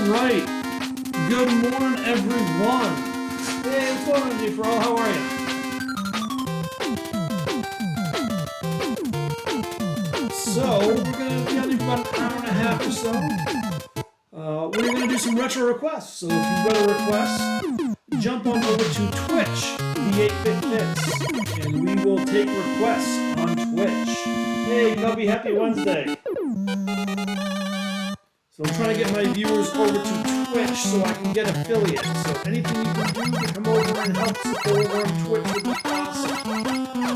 Alright, good morning everyone. Hey, what's going on, G4? How are you? So, we're going to be on here for about an hour and a half or so. We're going to do some retro requests. So if you've got a request, jump on over to Twitch, the 8-Bit Bits, and we will take requests on Twitch. Hey, Cubby, happy Wednesday. So I'm trying to get my viewers over to Twitch so I can get affiliates. So anything you can do to come over and help support over on Twitch would be awesome.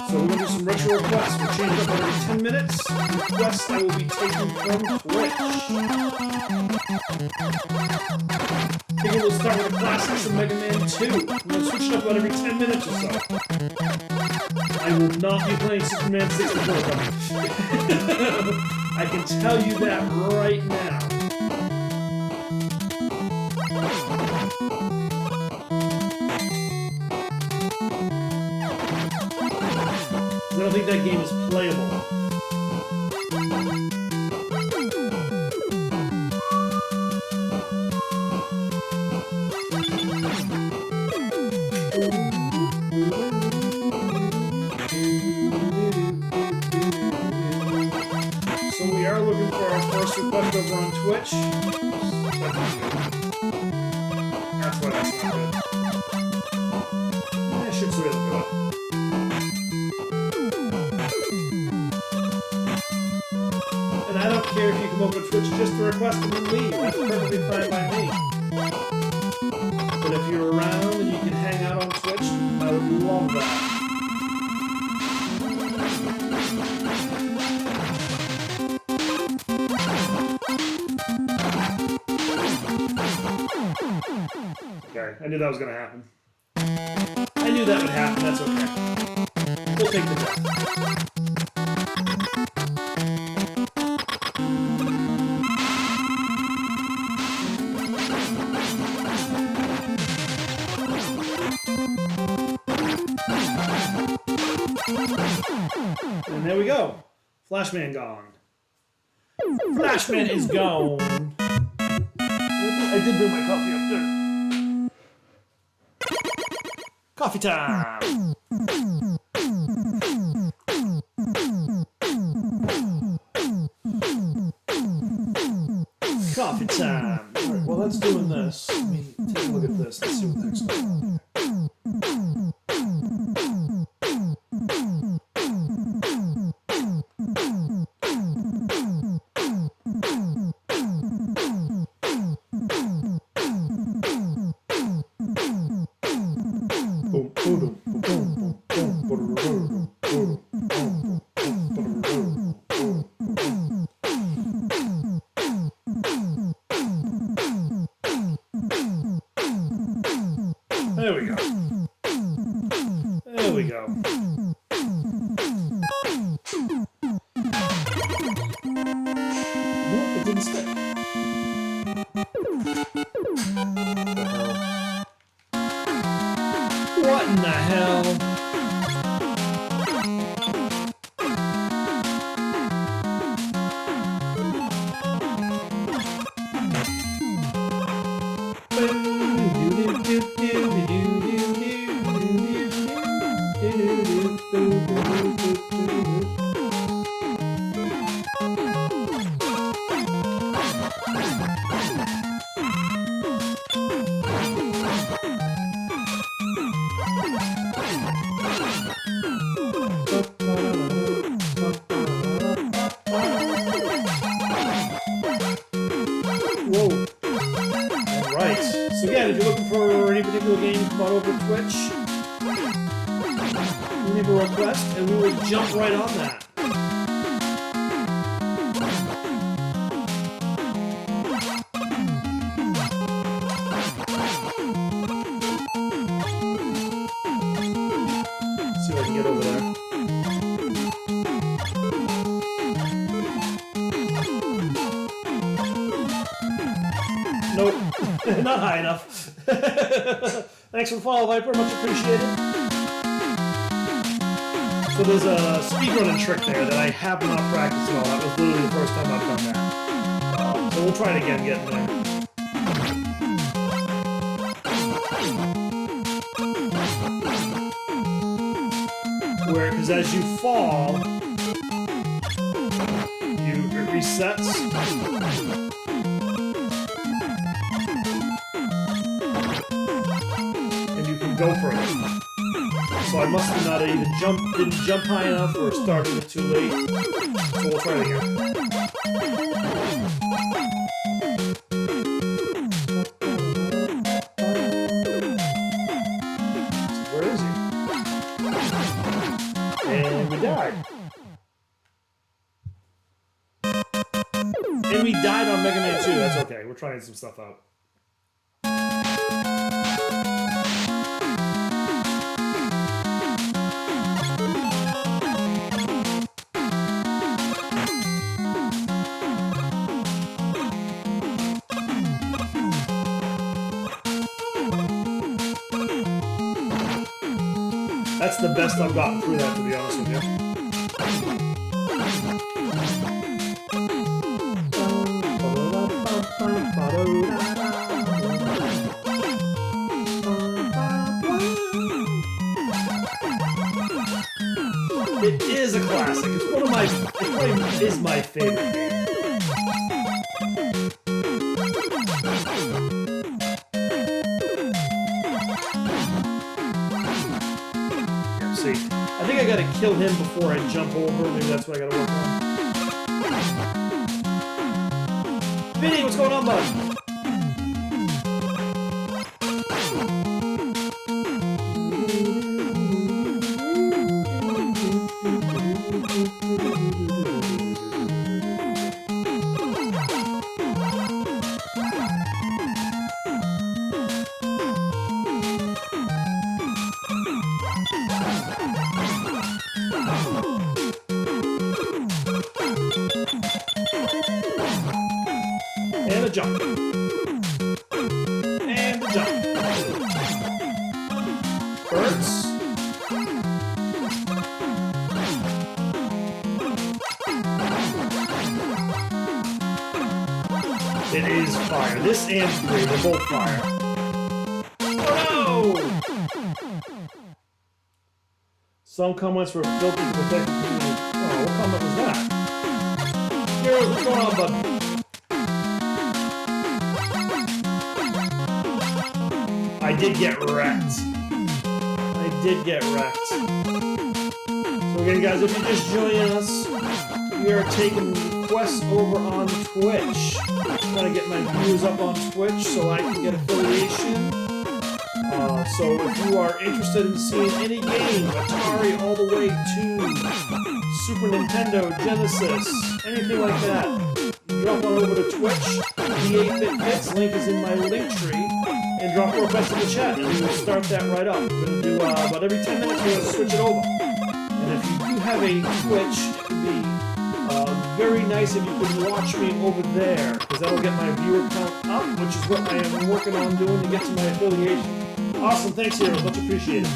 So we're going to do some retro requests. We'll change up every 10 minutes. Requests I will be taking from Twitch. I think we'll start with the classics of Mega Man 2. I'm going to switch it up about every 10 minutes or so. I will not be playing Superman 64. I can tell you that right now. I don't think that game is playable. So we are looking for our first request over on Twitch. That's why that's not good. That should really go up. And I don't care if you come over to Twitch just to request and then leave. That's perfectly fine by me. But if you're around and you can hang out on Twitch, I would love that. Okay, I knew that was going to happen. I knew that would happen, that's okay. We'll take the death. And there we go. Flashman gone. Flashman is gone. I did bring my coffee up there. Coffee time! Coffee time! Alright, well that's doing this. Let me take a look at this. Let's see what the heck's going on here. There we go. There we go. Nope, it didn't stick. What in the hell? Alright, so again, if you're looking for any particular game, come on over to Twitch. Leave a request, and we will jump right on that. Let's see if I can get over there. Nope, not high enough. Thanks for the follow, Viper, much appreciated. So there's a speedrunning trick there that I have not practiced at all. That was literally the first time I've done that. So we'll try it again, getting there. Where, because as you fall, it resets. Go for it. So I must have not either didn't jump high enough or started it too late. So we'll try it again. So where is he? And we died. And we died on Mega Man 2. That's okay. We're trying some stuff out. That's the best I've gotten through that, to be honest with you. It is a classic. It's one of my, it probably is my favorite game. I think I gotta kill him before I jump over. Maybe that's what I gotta work on. Vinny, what's going on, bud? And a jump. And a jump. Birds. It is fire. This and 3, they're both fire. Oh no! Some comments were built to protect the community. Oh, what comment was that? Heroes, what's going on, bud? I did get wrecked. I did get wrecked. So again, guys, if you're just joining us, we are taking requests over on Twitch. I'm trying to get my views up on Twitch so I can get affiliation. So if you are interested in seeing any game, Atari all the way to Super Nintendo, Genesis, anything like that, drop on over to Twitch. The 8-Bit Bits link is in my link tree. And drop a request in the chat, and we will start that right up. We're going to do about every 10 minutes, we're going to switch it over. And if you do have a Twitch, it would be very nice if you could watch me over there, because that'll get my viewer count up, which is what I am working on doing to get to my affiliation. Awesome, thanks, Heroes. Much appreciated.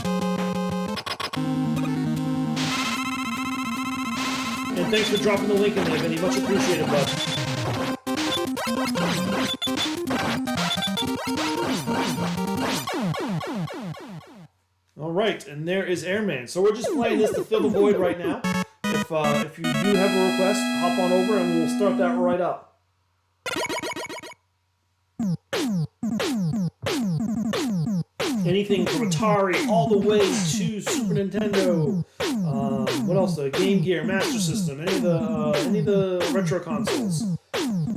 And thanks for dropping the link in there, Vinny. Much appreciated, bud. Alright, and there is Airman. So we're just playing this to fill the void right now. If you do have a request, hop on over and we'll start that right up. Anything from Atari all the way to Super Nintendo. What else? Game Gear, Master System, any of the retro consoles.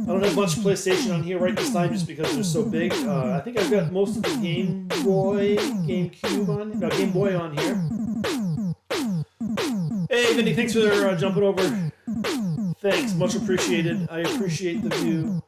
I don't have much PlayStation on here right this time just because they're so big. I think I've got most of the Game Boy, GameCube on, no, Game Boy on here. Hey, Vinny, thanks for jumping over. Thanks, much appreciated. I appreciate the view.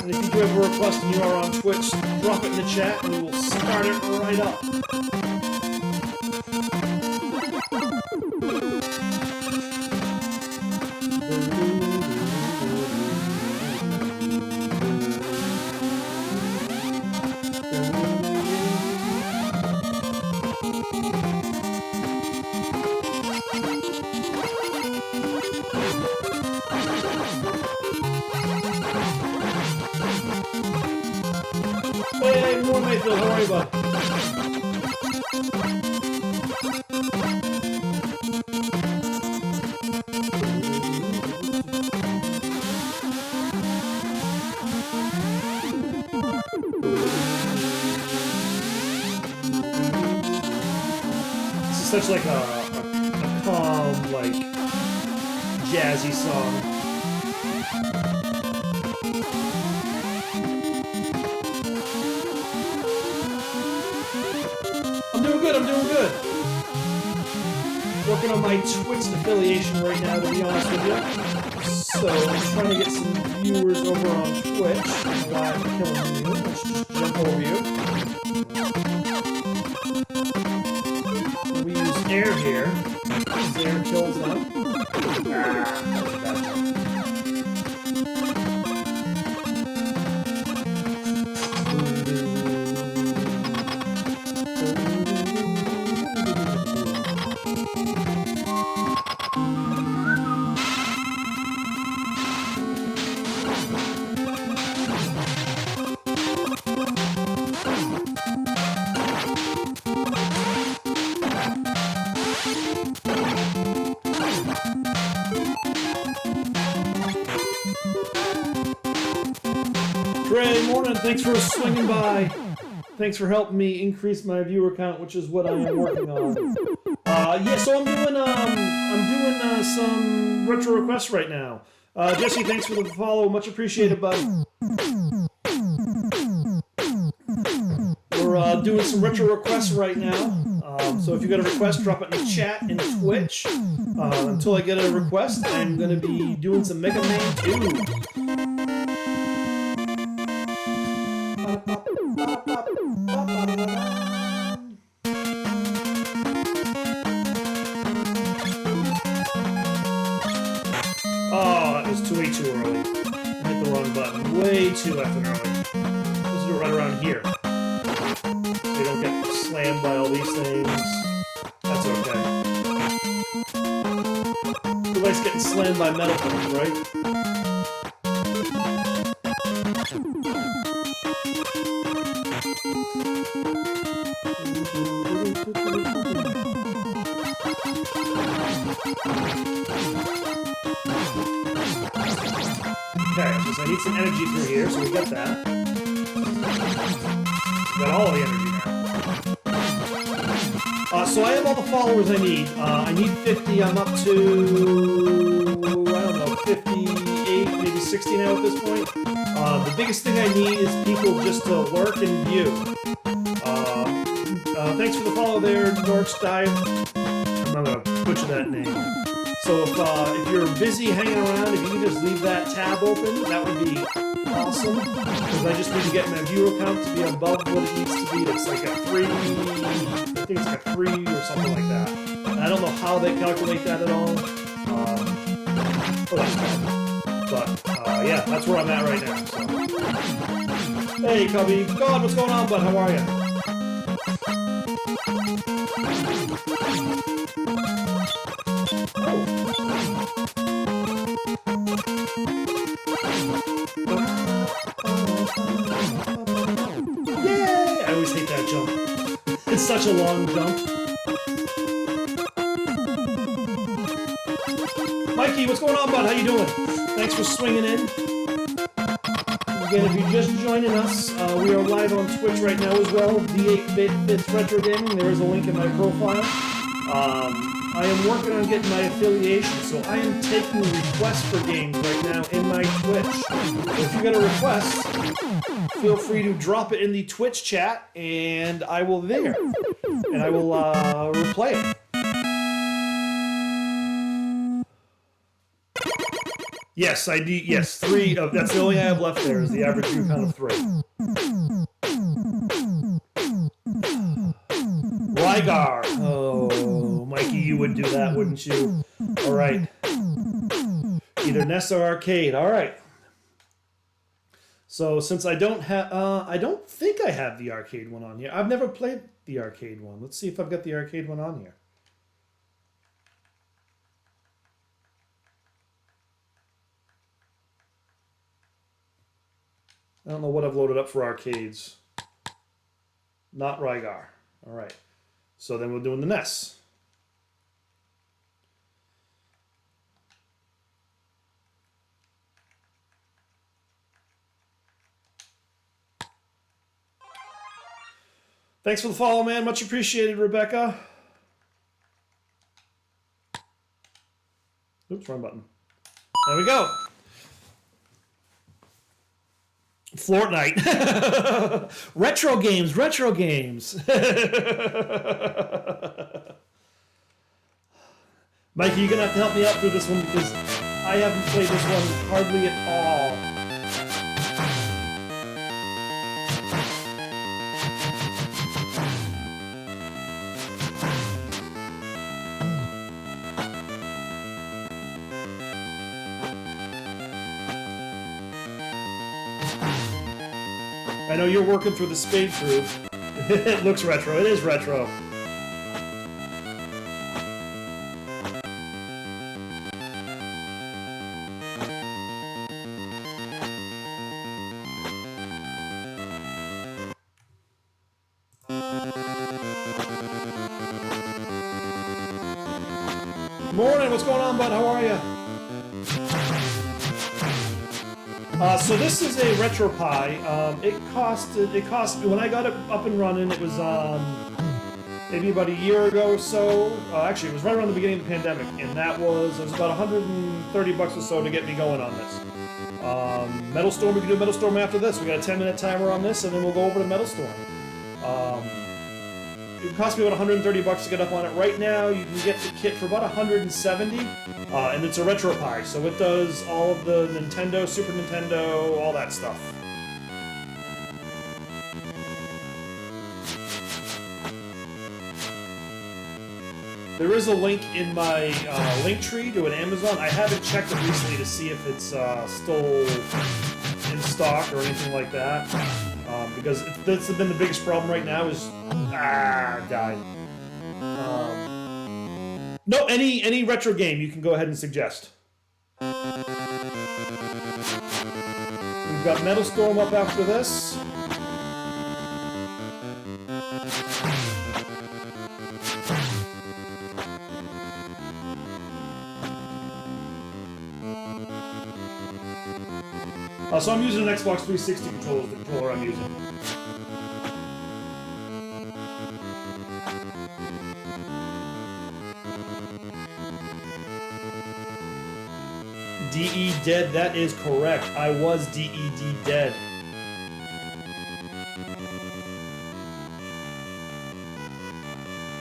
And if you do have a request and you are on Twitch, drop it in the chat and we will start it right up. Hey, more Mayfield, how are you, bud? This is such like a calm, like jazzy song. I'm doing good. Working on my Twitch affiliation right now, to be honest with you. So I'm trying to get some viewers over on Twitch. Why I'm killing you? Let's just jump over you. We use air here. Air kills them. Trey, morning. Thanks for swinging by. Thanks for helping me increase my viewer count, which is what I am working on. Yeah, so I'm doing some retro requests right now. Jesse, thanks for the follow. Much appreciated, bud. We're doing some retro requests right now. So if you got a request, drop it in the chat in Twitch. Until I get a request, I'm going to be doing some Mega Man 2. Oh, that was way too early. I hit the wrong button. Way too left and early. Let's do it right around here. So you don't get slammed by all these things. That's okay. Everybody's getting slammed by metal things, right? Okay, so I need some energy through here, so we got that. Got all the energy now. So I have all the followers I need. I need 50. I'm up to, I don't know, 58, maybe 60 now at this point. The biggest thing I need is people just to lurk and view. Thanks for the follow there, Norks Dive. I'm not going to butcher that name. So if you're busy hanging around, if you can just leave that tab open, that would be awesome. Because I just need to get my viewer count to be above what it needs to be. It's like a 3, I think it's like a 3 or something like that. And I don't know how they calculate that at all. But yeah, that's where I'm at right now. So. Hey, Cubby. God, what's going on, bud? How are you? Yay! I always hate that jump. It's such a long jump. Mikey, what's going on, bud? How you doing? Thanks for swinging in. Again, if you're just joining us, we are live on Twitch right now as well. The 8-Bit Retro Gaming. There is a link in my profile. I am working on getting my affiliation, so I am taking requests for games right now in my Twitch. So if you got a request, feel free to drop it in the Twitch chat, and I will there, and I will replay it. Yes, I need. Yes, 3 of that's the only I have left. There is the average view count of 3. Rygar. Oh, Mikey, you would do that, wouldn't you? All right. Either NES or arcade. All right. So since I don't have, I don't think I have the arcade one on here. I've never played the arcade one. Let's see if I've got the arcade one on here. I don't know what I've loaded up for arcades. Not Rygar. All right. So then we're doing the NES. Thanks for the follow, man. Much appreciated, Rebecca. Oops, wrong button. There we go. Fortnite. Retro games, retro games. Mikey, you're going to have to help me out through this one because I haven't played this one hardly at all. I know you're working through the spade through. It looks retro. It is retro. Morning. What's going on, bud? How are you? So this is a RetroPie. It cost when I got it up and running. It was maybe about a year ago or so. Actually, it was right around the beginning of the pandemic, and it was about $130 or so to get me going on this. Metal Storm. We can do Metal Storm after this. We got a 10-minute timer on this, and then we'll go over to Metal Storm. It cost me about $130 to get up on it. Right now, you can get the kit for about $170, and it's a RetroPie, so it does all of the Nintendo, Super Nintendo, all that stuff. There is a link in my link tree to an Amazon. I haven't checked it recently to see if it's still in stock or anything like that. Because that's been the biggest problem right now is died. No, any retro game you can go ahead and suggest. We've got Metal Storm up after this. So I'm using an Xbox 360 controller as the controller I'm using. DE dead, that is correct. I was DED dead.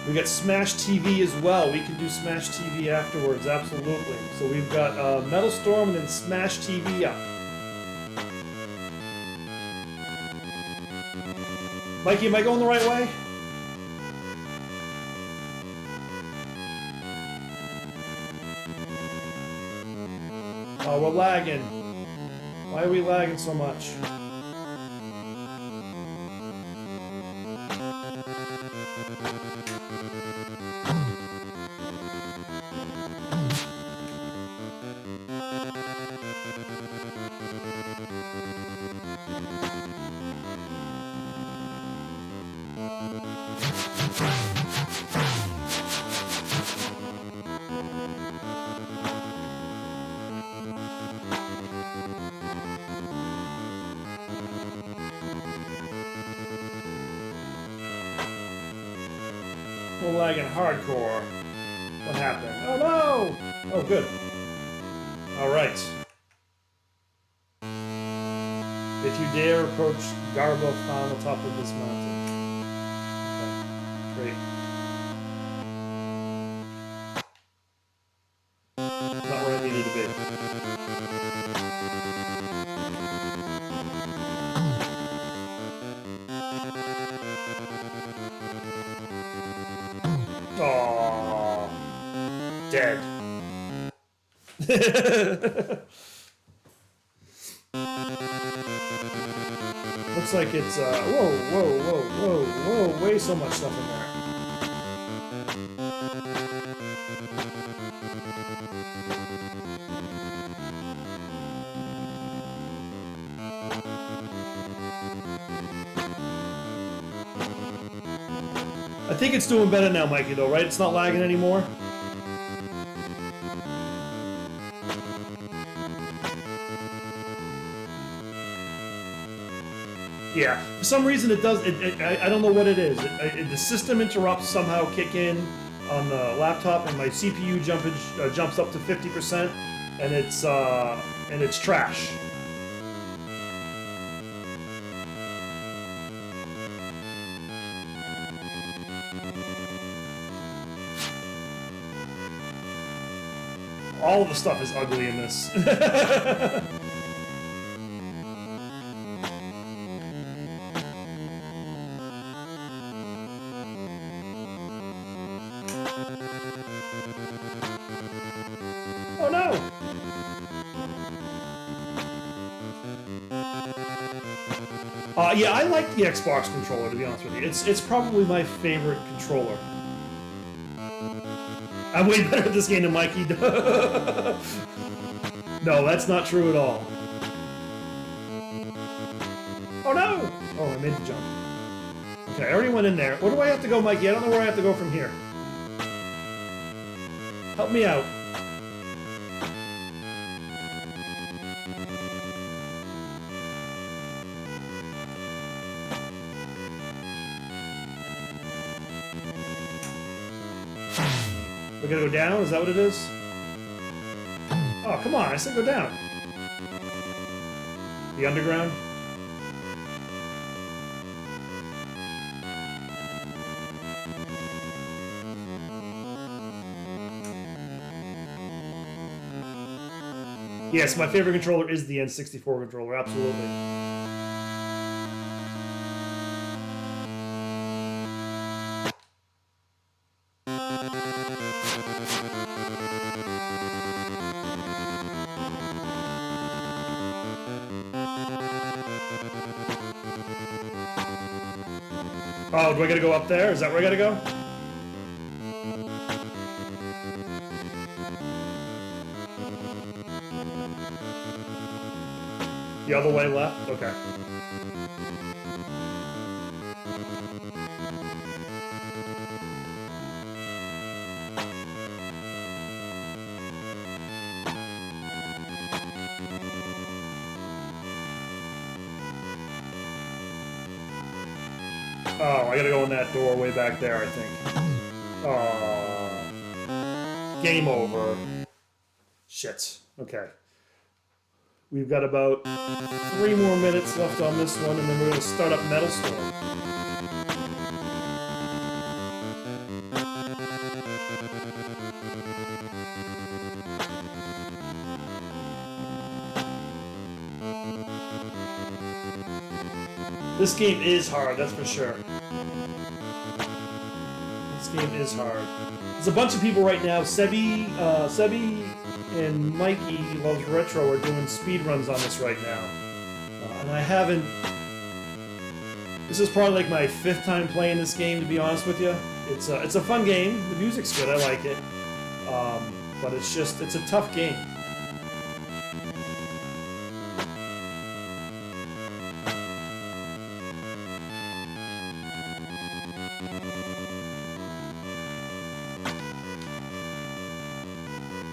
We got Smash TV as well. We can do Smash TV afterwards, absolutely. So we've got Metal Storm and then Smash TV up. Mikey, am I going the right way? Oh, we're lagging. Why are we lagging so much? we're lagging hardcore. What happened? Oh no! Oh, good. Alright. If you dare approach Garbo on the top of this mountain. Okay, great. Not where I needed to be. Aww. Dead. Looks like it's, whoa, way so much stuff in there. I think it's doing better now, Mikey, though, right? It's not lagging anymore? Yeah, for some reason it does. I don't know what it is. The system interrupts somehow kick in on the laptop, and my CPU jumps up to 50%, and it's trash. All the stuff is ugly in this. Oh no! Yeah, I like the Xbox controller, to be honest with you. It's probably my favorite controller. I'm way better at this game than Mikey. No, that's not true at all. Oh no! Oh, I made the jump. Okay, I already went in there. Where do I have to go, Mikey? I don't know where I have to go from here. Help me out. We gotta go down? Is that what it is? Oh, come on, I said go down. The underground? Yes, my favorite controller is the N64 controller, absolutely. Oh, do I gotta go up there? Is that where I gotta go? The other way left? Okay. Oh, I gotta go in that door way back there, I think. Oh. Game over. Shit. Okay. We've got about 3 more minutes left on this one, and then we're gonna start up Metal Storm. This game is hard, that's for sure. This game is hard. There's a bunch of people right now. Sebi and Mikey Loves Retro are doing speedruns on this right now. And I haven't... This is probably like my 5th time playing this game, to be honest with you. It's a fun game. The music's good, I like it. But it's a tough game.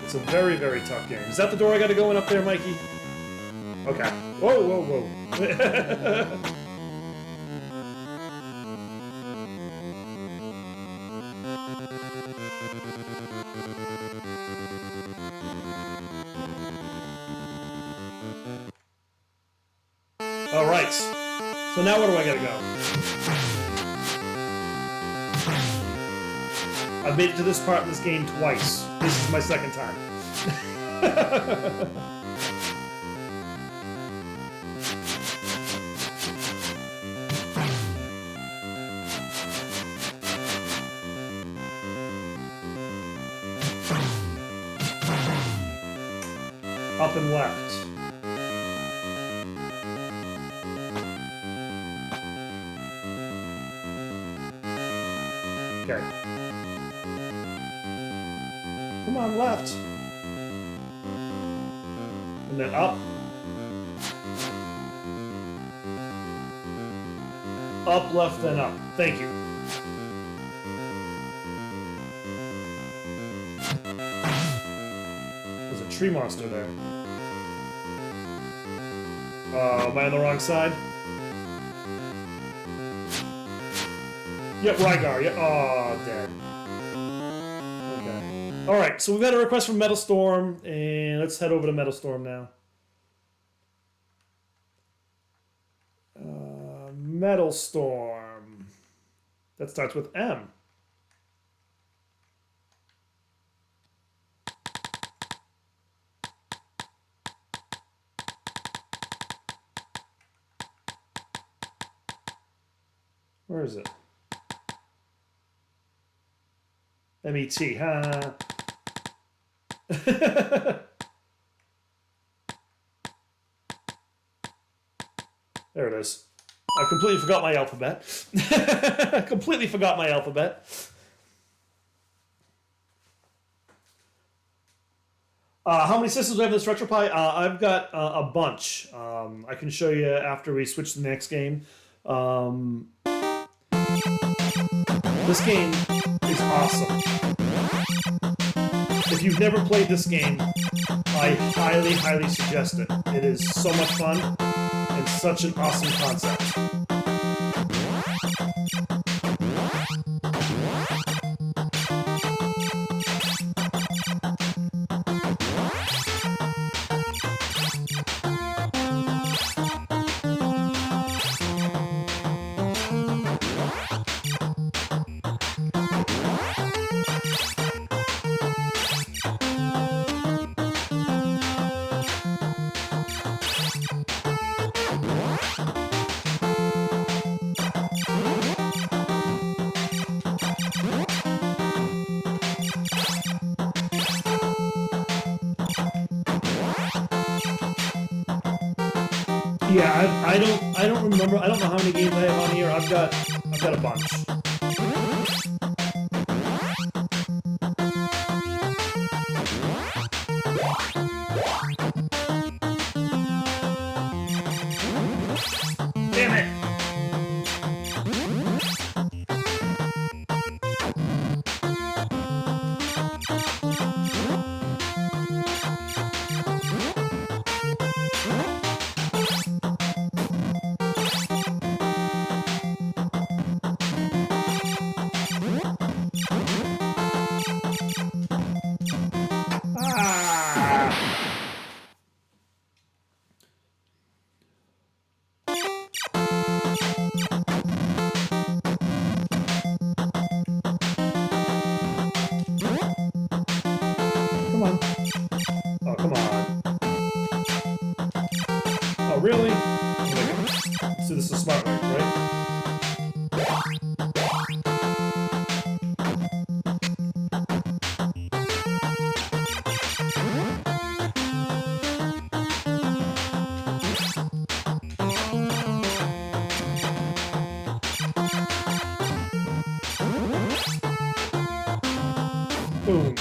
It's a very, very tough game. Is that the door I gotta go in up there, Mikey? Okay. Whoa, whoa, whoa. Alright. So now where do I gotta go? I've made it to this part in this game twice. This is my second time. Up and left. Okay. Come on, left. And then up. Up, left, then up. Thank you. There's a tree monster there. Am I on the wrong side? Yep, Rygar. Yep. Oh, dead. Okay. Alright, so we've got a request from Metal Storm, and let's head over to Metal Storm now. Metal Storm. That starts with M. Where is it? M-E-T, huh? There it is. I completely forgot my alphabet. I completely forgot my alphabet. How many systems do I have in this RetroPie? I've got a bunch. I can show you after we switch to the next game. This game is awesome. If you've never played this game, I highly, highly suggest it. It is so much fun and such an awesome concept. Yeah, I don't remember. I don't know how many games I have on here. I've got a bunch. Damn it! Come on. Oh, come on. Oh, really? So this is a smart way, right? Boom.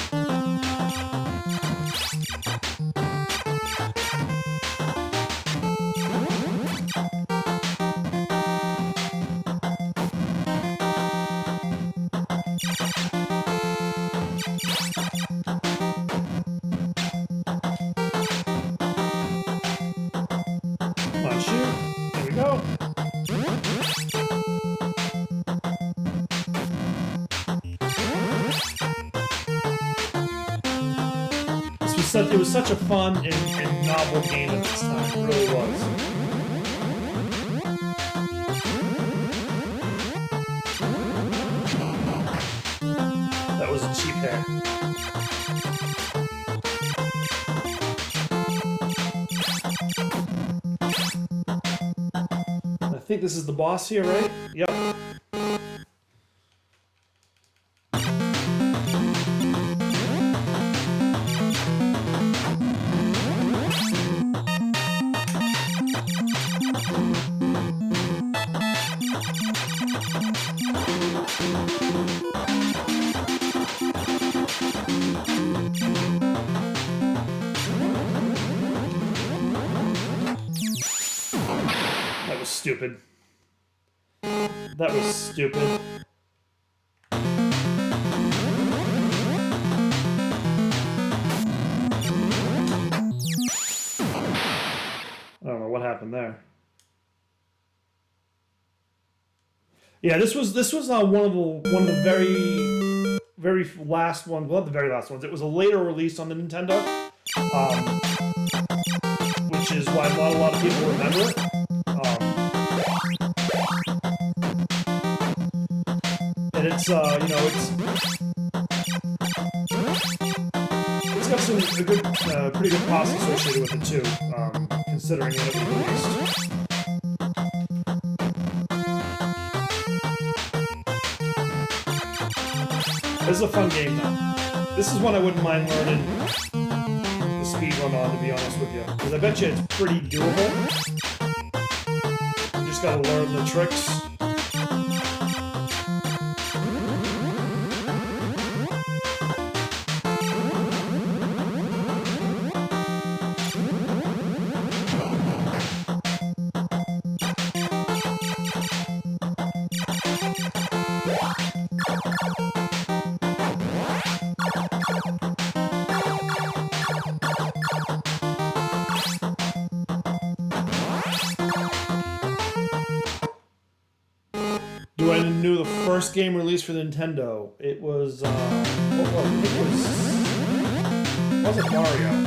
Come on, shoot. Here we go. It was such a fun and novel game at this time. It really was. was a cheap hit. I think this is the boss here, right? Yep. That was stupid. That was stupid. I don't know what happened there. Yeah, this was one of the very last ones. Well, not the very last ones. It was a later release on the Nintendo, which is why not a lot of people remember it. And it's it's got some pretty good costs associated with it too, considering when it was released. This is a fun game though. This is one I wouldn't mind learning the speed run on, to be honest with you, because I bet you it's pretty doable. You just gotta learn the tricks. Do I know the first game released for the Nintendo? It was, it wasn't Mario.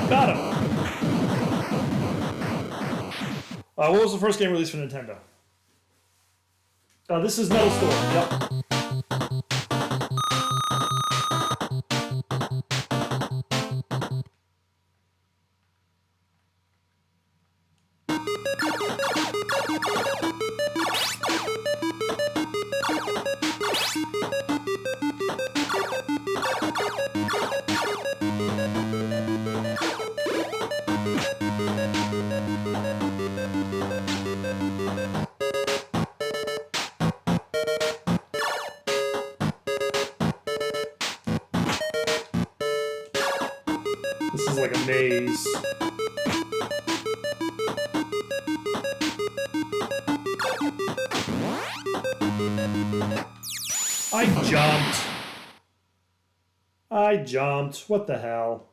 Got him! What was the first game released for Nintendo? This is Metal Storm, yep. This is like a maze. I jumped. What the hell?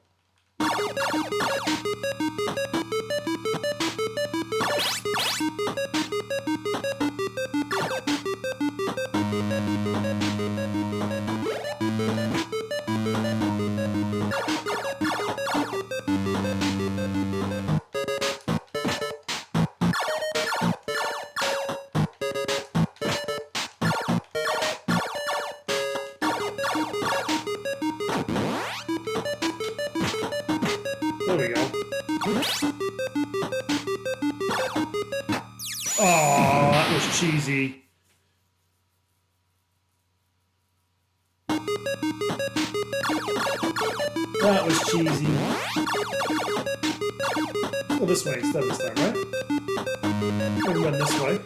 There we go. Oh, that was cheesy. That was cheesy. Go this way instead this time, right? Maybe run this way.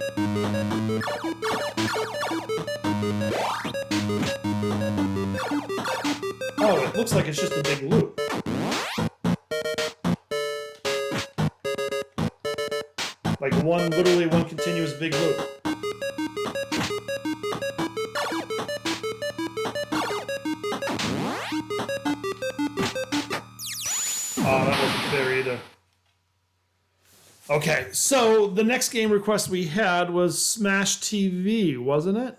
Oh, it looks like it's just a big loop. Like literally one continuous big loop. Oh, that wasn't fair either. Okay, so the next game request we had was Smash TV, wasn't it?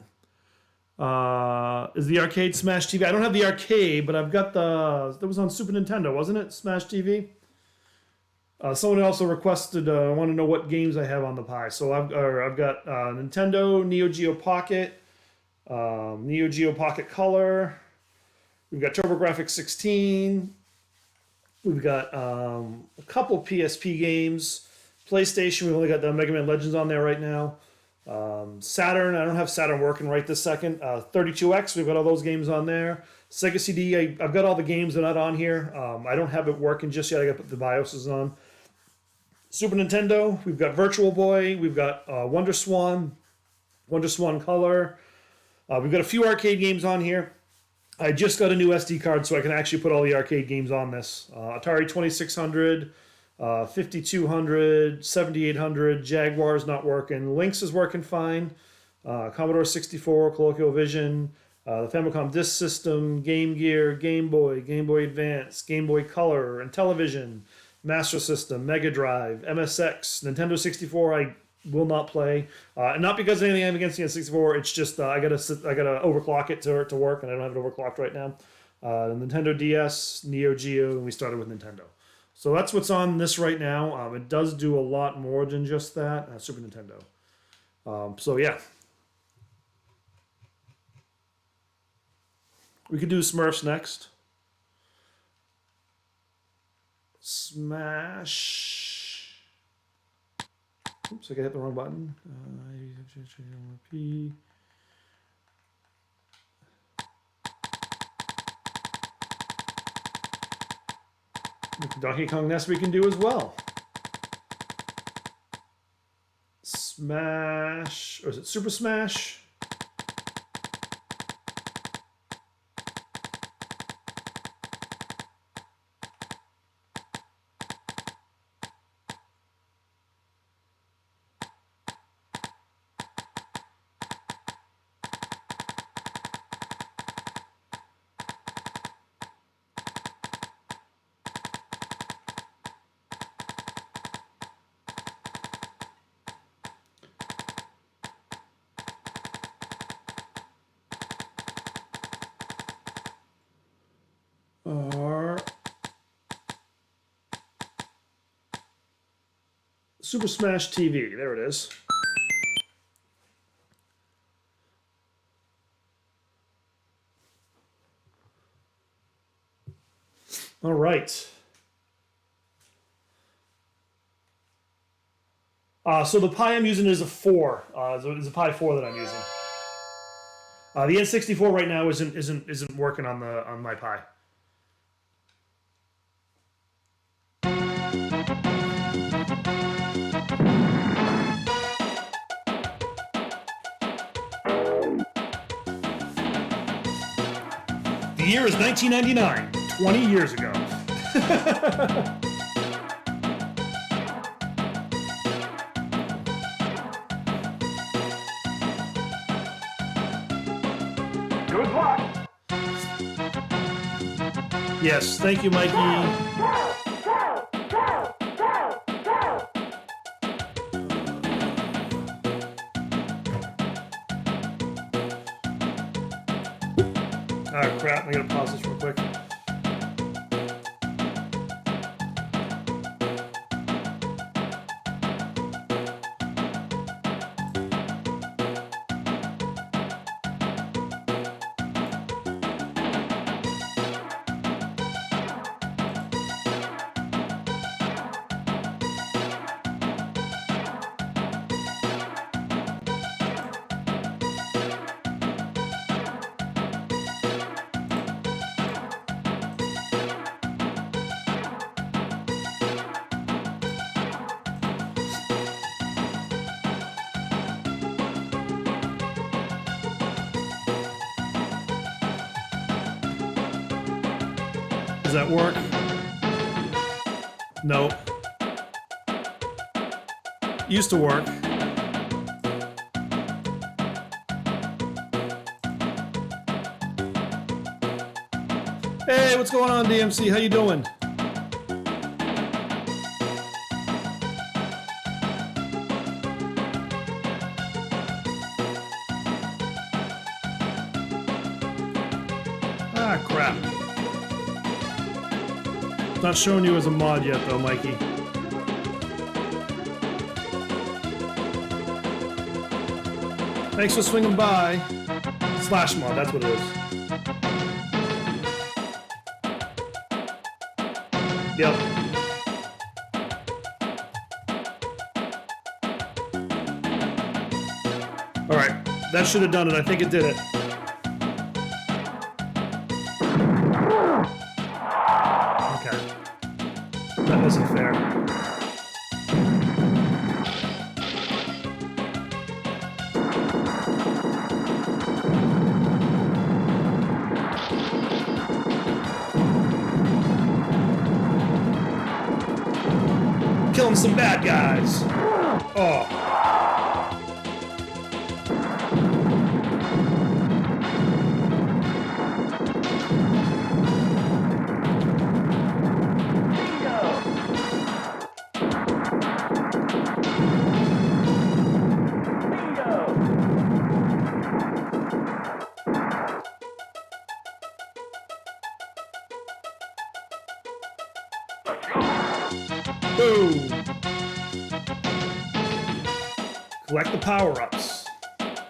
Is the arcade Smash TV? I don't have the arcade, but I've got that was on Super Nintendo, wasn't it? Smash TV. Someone also requested, want to know what games I have on the Pi. So I've got Nintendo, Neo Geo Pocket, Neo Geo Pocket Color. We've got TurboGrafx 16. We've got a couple PSP games. PlayStation, we've only got the Mega Man Legends on there right now. Saturn, I don't have Saturn working right this second. 32X, we've got all those games on there. Sega CD, I've got all the games that are not on here. I don't have it working just yet. I got to put the BIOSes on. Super Nintendo, we've got Virtual Boy, we've got Wonder Swan Color. We've got a few arcade games on here. I just got a new SD card so I can actually put all the arcade games on this. Atari 2600, 5200, 7800, Jaguar's not working. Lynx is working fine. Commodore 64, ColecoVision, the Famicom Disk System, Game Gear, Game Boy Advance, Game Boy Color, and Television, Master System, Mega Drive, MSX, Nintendo 64. I will not play, and not because of anything I have against the N64. It's just I gotta overclock it to work, and I don't have it overclocked right now. Nintendo DS, Neo Geo, and we started with Nintendo. So that's what's on this right now. It does do a lot more than just that. Super Nintendo. So yeah. We could do Smurfs next. Smash. Oops, I hit the wrong button. P. Donkey Kong Nest we can do as well. Smash, or is it Super Smash? Or Super Smash TV. There it is. All right. So the Pi I'm using is a 4. It's a Pi 4 that I'm using. The N64 right now isn't working on my Pi. The year is 1999, 20 years ago. Good luck. Yes, thank you, Mikey. Oh crap, I gotta pause this real quick. Does that work? Nope. Used to work. Hey, what's going on, DMC? How you doing? Ah, crap. It's not showing you as a mod yet, though, Mikey. Thanks for swinging by. Slash mod, that's what it is. Yep. Alright, that should have done it. I think it did it. Okay. That wasn't fair. Killing some bad guys. Oh. Boom! Collect the power-ups.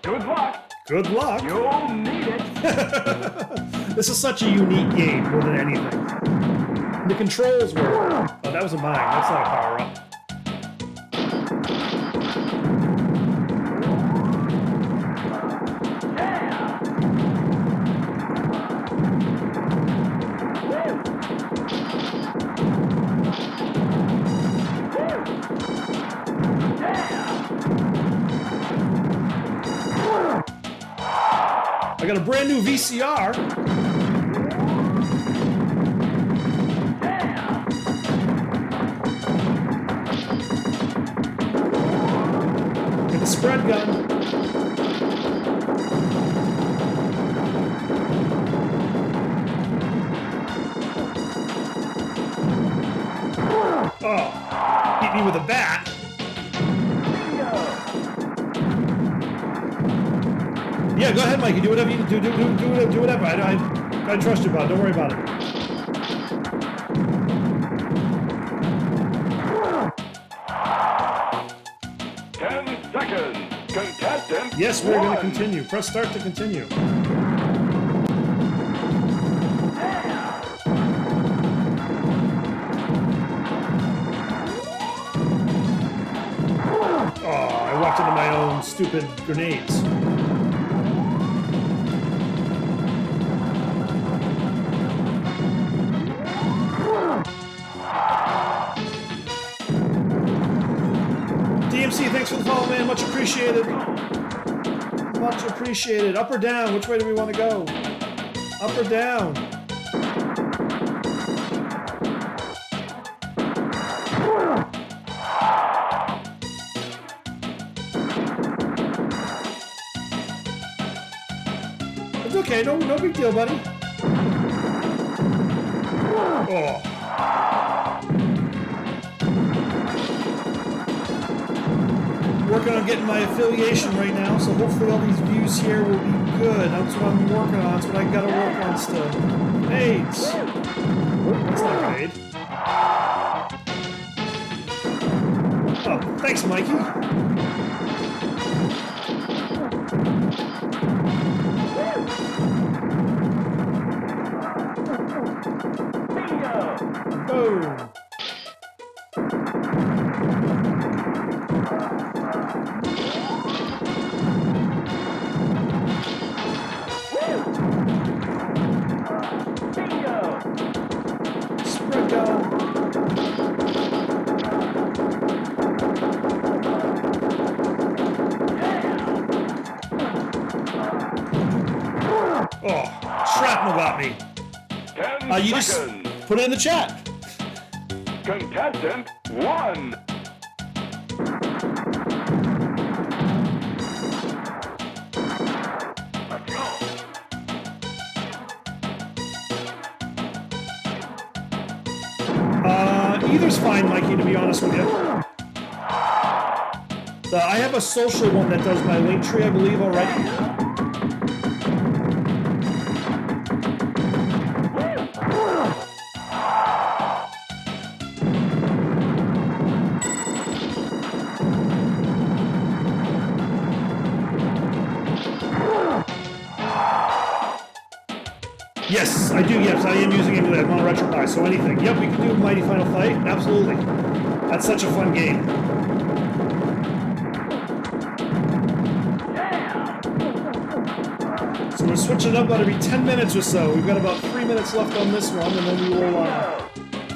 Good luck. Good luck. You'll need it. This is such a unique game more than anything. The controls were... Oh, that was a mine. That's not a power-up. I got a brand new VCR. Get the spread gun. Oh, beat me with a bat. Yeah, go ahead, Mikey. Do whatever you do. Do whatever. I trust you, bud. Don't worry about it. Seconds. Contestant. Yes, we're going to continue. Press start to continue. Oh, I walked into my own stupid grenades. DMC, thanks for the follow, man. Much appreciated. Much appreciated. Up or down? Which way do we want to go? Up or down? It's okay. No big deal, buddy. Oh. Working on getting my affiliation right now, so hopefully all these views here will be good. That's what I'm working on. That's what I gotta work on still. Grenades! Oh, that's not a grenade. Oh, thanks, Mikey. Boom! Oh, shrapnel got me. 10 You seconds. just put it in the chat. Contestant 1. Let's go. Either's fine, Mikey, to be honest with you. I have a social one that does my link tree, I believe, already. Yes, I am using emulator. I'm on a retro buy, so anything. Yep, we can do Mighty Final Fight. Absolutely. That's such a fun game. So we're switching up about every 10 minutes or so. We've got about 3 minutes left on this one, and then we will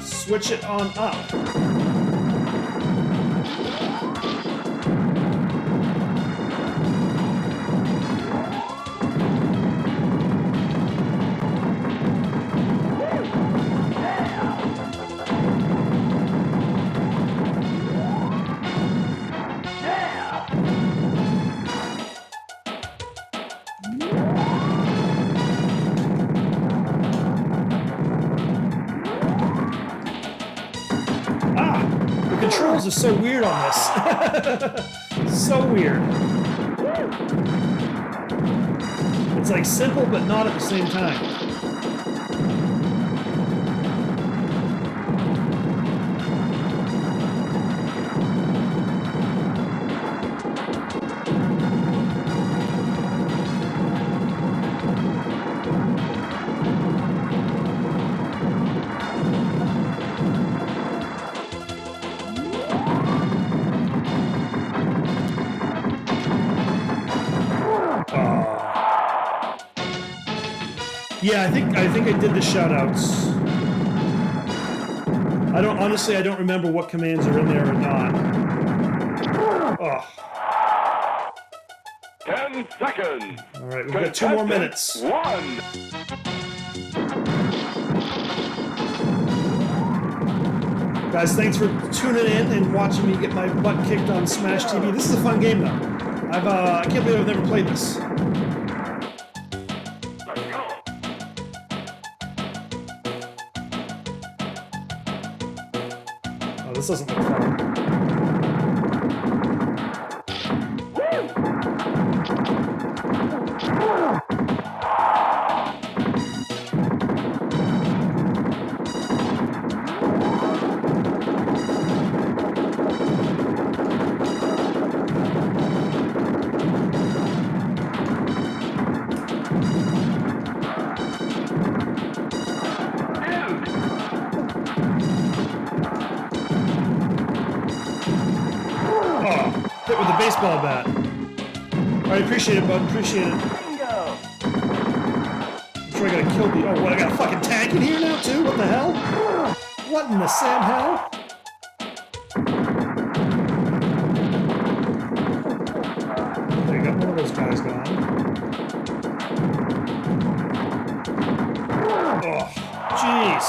switch it on up. Are so weird on this. So weird. It's like simple but not at the same time. Yeah, I think I did the shoutouts. I don't remember what commands are in there or not. Oh. 10 seconds. All right, we've got 2 more minutes. 1. Guys, thanks for tuning in and watching me get my butt kicked on Smash TV. This is a fun game, though. I can't believe I've never played this. This doesn't look fun. Hit with the baseball bat. Alright, appreciate it, bud. Appreciate it. Bingo. I'm sure I gotta kill the. Oh, what? I got a fucking tank in here now, too? What the hell? What in the Sam hell? Okay, got one of those guys gone. Oh, jeez.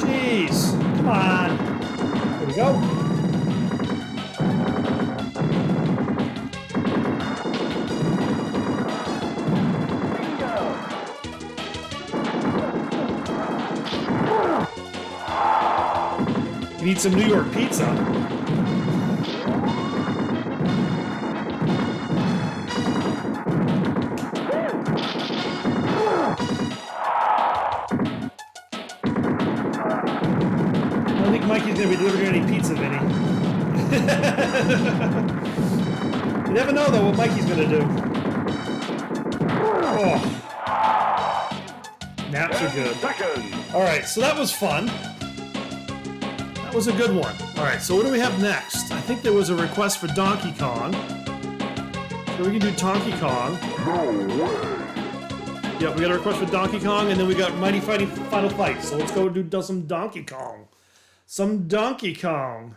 Jeez. Come on. There we go. You need some New York pizza. I don't think Mikey's gonna be delivering any pizza, Vinny. You never know, though, what Mikey's gonna do. Oh. Naps are good. Alright, so that was fun. That was a good one. Alright, so what do we have next? I think there was a request for Donkey Kong. So we can do Donkey Kong. No way. Yeah, we got a request for Donkey Kong, and then we got Mighty Fighting Final Fight. So let's go do some Donkey Kong. Some Donkey Kong.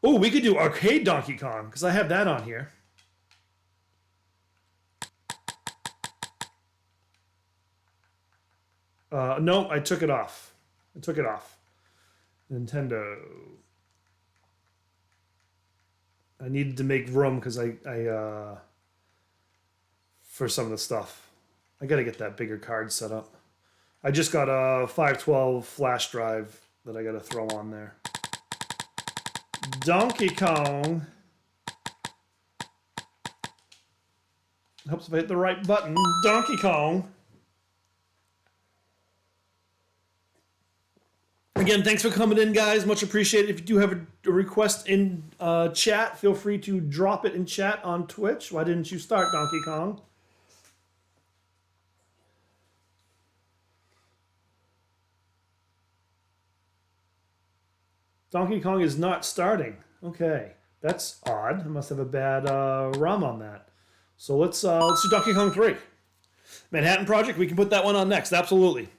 Oh, we could do Arcade Donkey Kong, because I have that on here. No, I took it off. I took it off. Nintendo. I needed to make room because I for some of the stuff. I got to get that bigger card set up. I just got a 512 flash drive that I got to throw on there. Donkey Kong. Helps if I hit the right button. Donkey Kong. Again, thanks for coming in, guys. Much appreciated. If you do have a request in chat, feel free to drop it in chat on Twitch. Why didn't you start, Donkey Kong? Donkey Kong is not starting. Okay, that's odd. I must have a bad ROM on that. So let's do Donkey Kong 3. Manhattan Project, we can put that one on next, absolutely.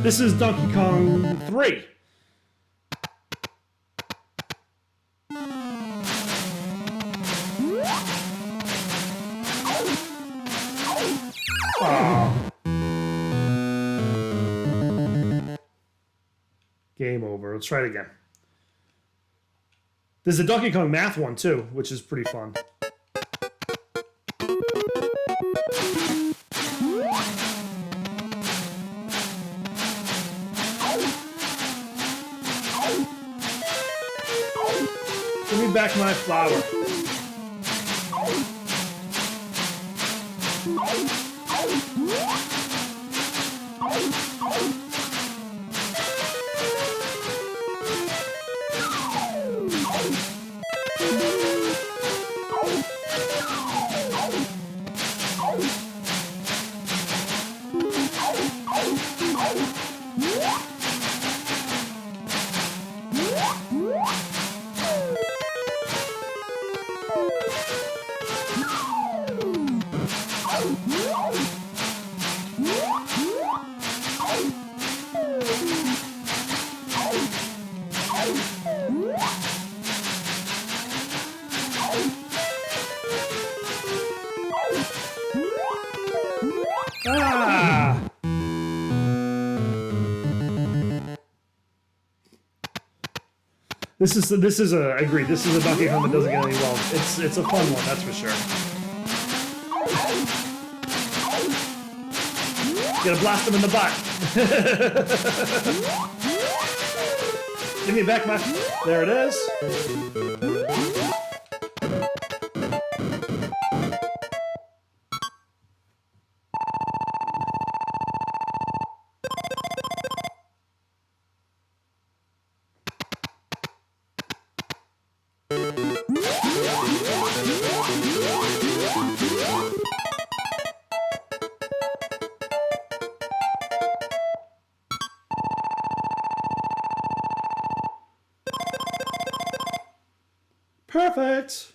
This is Donkey Kong 3. Game over. Let's try it again. There's a Donkey Kong math one too, which is pretty fun. Give me back my flower. This is a, I agree, this is a Donkey Kong that doesn't get any love. It's a fun one, that's for sure. Gotta blast him in the butt. Give me back my, there it is. Perfect.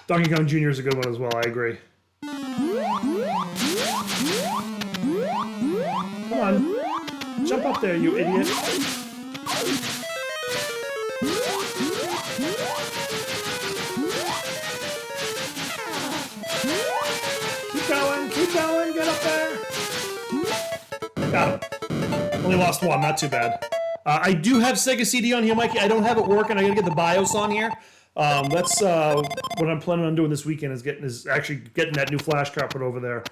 Donkey Kong Jr. is a good one as well, I agree. Come on. Jump up there, you idiot. Keep going, get up there. Got him. Only lost one, not too bad. I do have Sega CD on here, Mikey. I don't have it working. I gotta get the BIOS on here. That's what I'm planning on doing this weekend is actually getting that new flash card put over there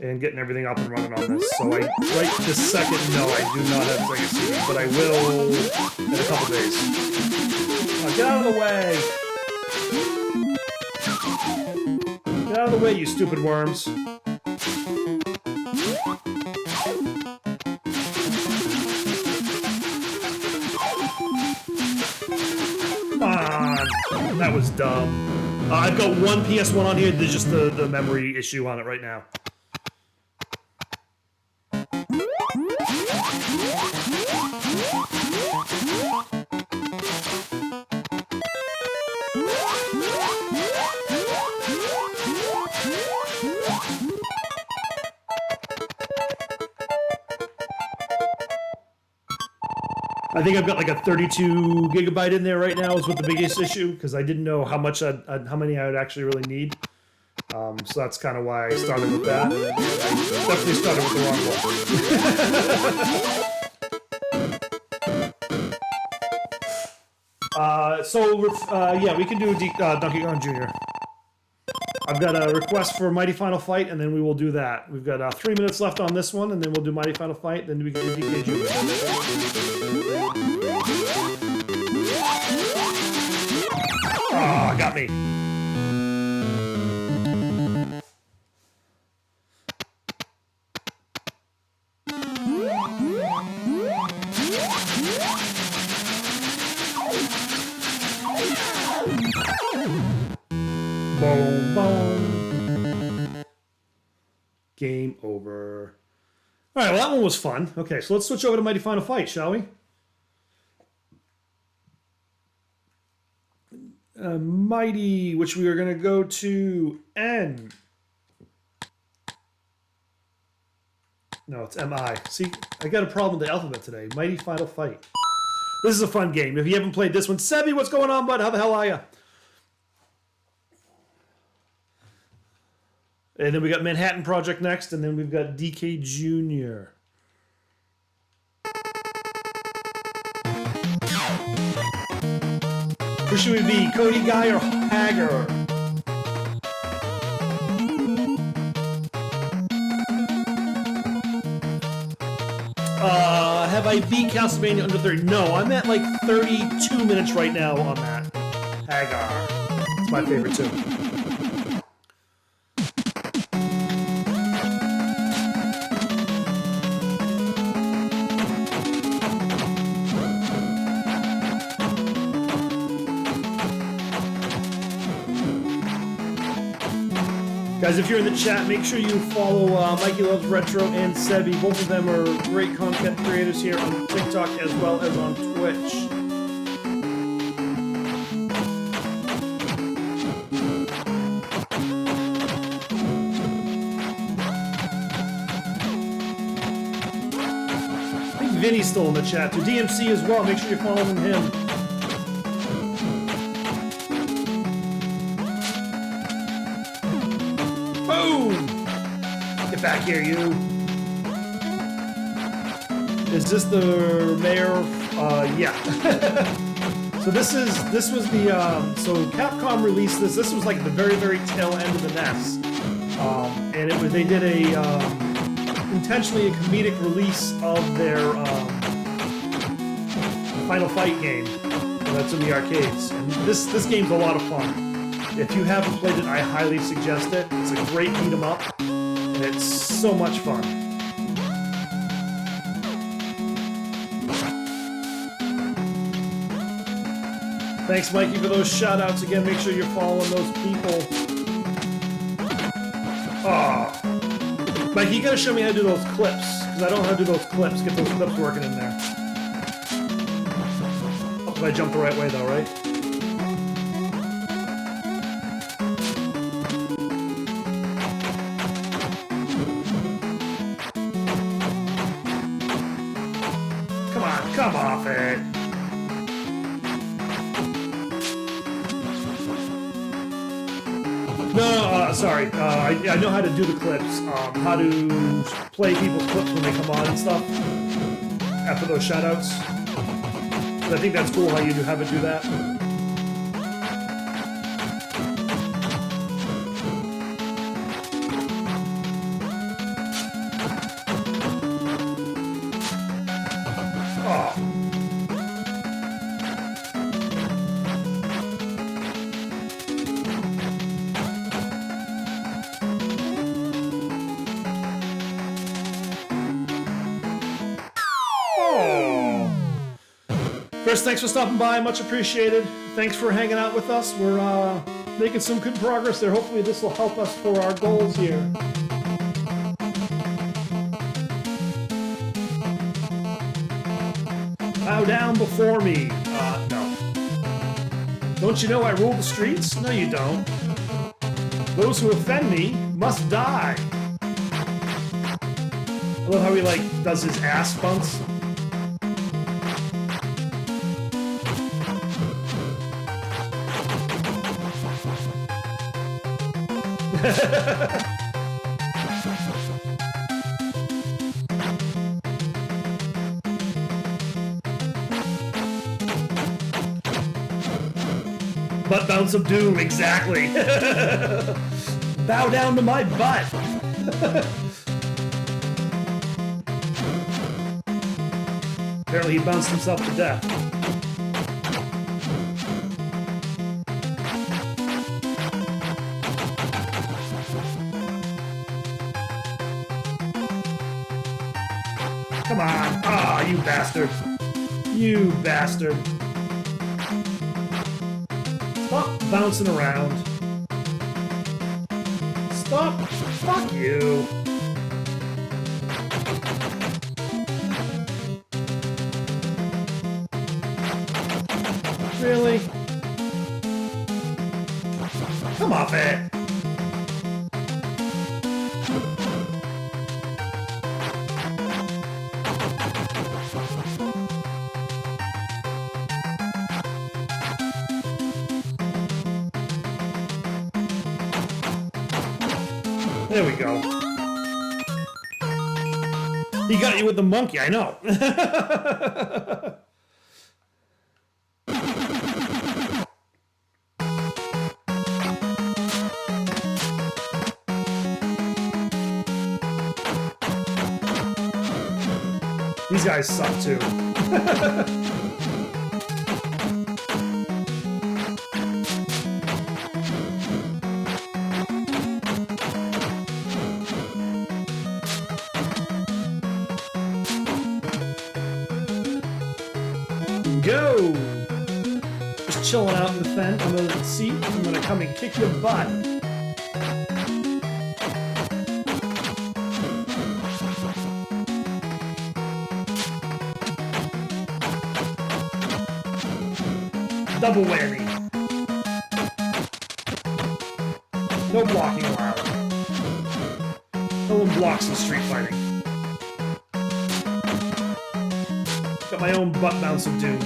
and getting everything up and running on this. So right this second, no, I do not have Sega CD, but I will in a couple days. Get out of the way. Get out of the way, you stupid worms. Come on. That was dumb. I've got one PS1 on here. There's just the memory issue on it right now. I think I've got like a 32 gigabyte in there right now is what the biggest issue, because I didn't know how much how many I would actually really need. So that's kind of why I started with that. Definitely started with the wrong one. Yeah, we can do Donkey Kong Jr. I've got a request for Mighty Final Fight, and then we will do that. We've got 3 minutes left on this one, and then we'll do Mighty Final Fight, then we can do DK Jr. Ah, got me. Boom, boom. Game over. All right, well, that one was fun. Okay, so let's switch over to Mighty Final Fight, shall we? Mighty, which we are going to go to N. No, it's MI. See, I got a problem with the alphabet today. Mighty Final Fight. This is a fun game. If you haven't played this one, Sebby, what's going on, bud? How the hell are you? And then we got Manhattan Project next, and then we've got DK Jr. Who should we be? Cody Guy or Hager? Have I beat Castlevania under 30? No, I'm at like 32 minutes right now on that. Hagar. It's my favorite too. Guys, if you're in the chat, make sure you follow Mikey Loves Retro and Sebby. Both of them are great content creators here on TikTok as well as on Twitch. I think Vinny's still in the chat too. DMC as well. Make sure you're following him. Back here, you. Is this the mayor? Yeah. So this was the so Capcom released this. This was like the very tail end of the NES, and it was they did a intentionally a comedic release of their Final Fight game that's in the arcades. And this game's a lot of fun. If you haven't played it, I highly suggest it. It's a great beat 'em up. It's so much fun. Thanks, Mikey, for those shout-outs. Again, make sure you're following those people. Oh. Mikey, you gotta show me how to do those clips, because I don't know how to do those clips. Get those clips working in there. Hope I jumped the right way, though, right? Come off it. No, sorry. I know how to do the clips. How to play people's clips when they come on and stuff. After those shoutouts. I think that's cool how you have it do that. Chris, thanks for stopping by. Much appreciated. Thanks for hanging out with us. We're making some good progress there. Hopefully this will help us for our goals here. Bow down before me. No. Don't you know I rule the streets? No, you don't. Those who offend me must die. I love how he, like, does his ass bunts. Butt bounce of doom, exactly. Bow down to my butt. Apparently he bounced himself to death. Come on. Ah, you bastard. You bastard. Stop bouncing around. Stop. Fuck you. Really? Come off it. There we go. He got you with the monkey, I know. These guys suck too. Go! Just chilling out in the fence on the seat. I'm gonna come and kick your butt. Double whammy. No blocking allowed. No one blocks in street fighting. Got my own butt bounce of doom.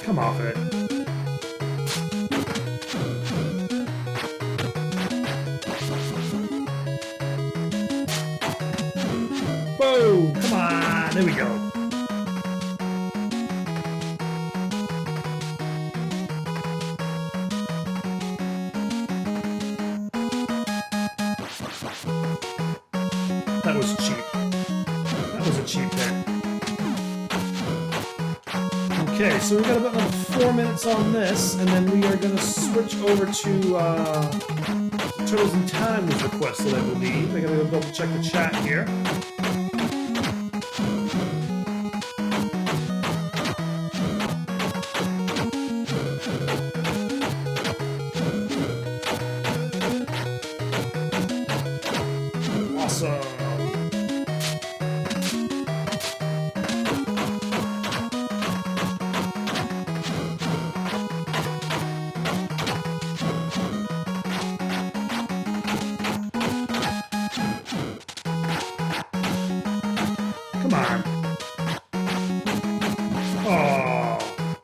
Come off it. Whoa! Come on! There we go. That was cheap. That was a cheap hit. Okay, so we got about another 4 minutes on this, and then we are going to switch over to Turtles in Time was requested, I believe. I gotta go double check the chat here. Awesome.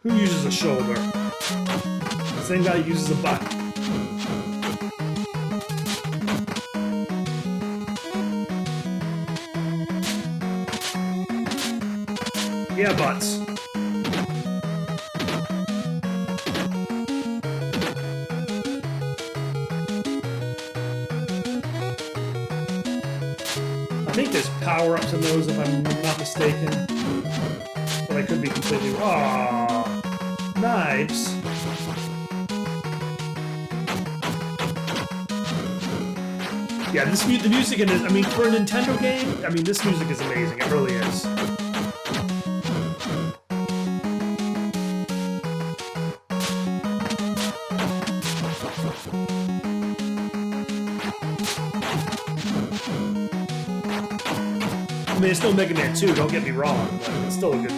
Who uses a shoulder? The same guy who uses a butt. Yeah, butts. I think there's power-ups in those, if I'm not mistaken. But I could be completely wrong. Aww. Knives. Yeah, the music in this, I mean, for a Nintendo game, I mean, this music is amazing. It really is. I mean, it's still Mega Man 2, don't get me wrong, but it's still a good...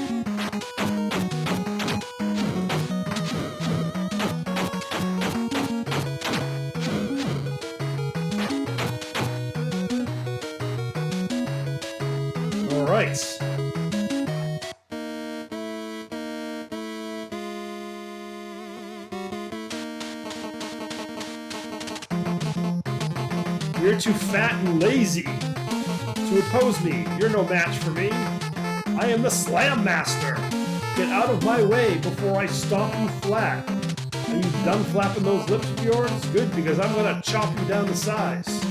Alright. You're too fat and lazy to oppose me. You're no match for me. I am the Slam Master. Get out of my way before I stomp you flat. Are you done flapping those lips of yours? Good, because I'm gonna chop you down to size.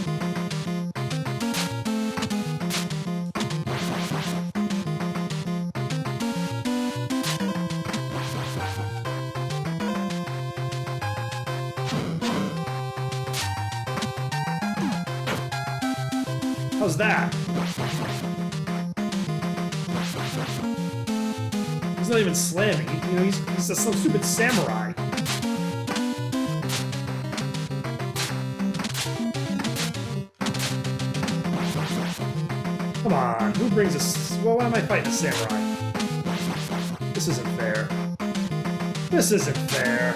How's that? He's not even slamming. You know, he's some stupid samurai. Come on, who brings a... Well, why am I fighting a samurai? This isn't fair. This isn't fair.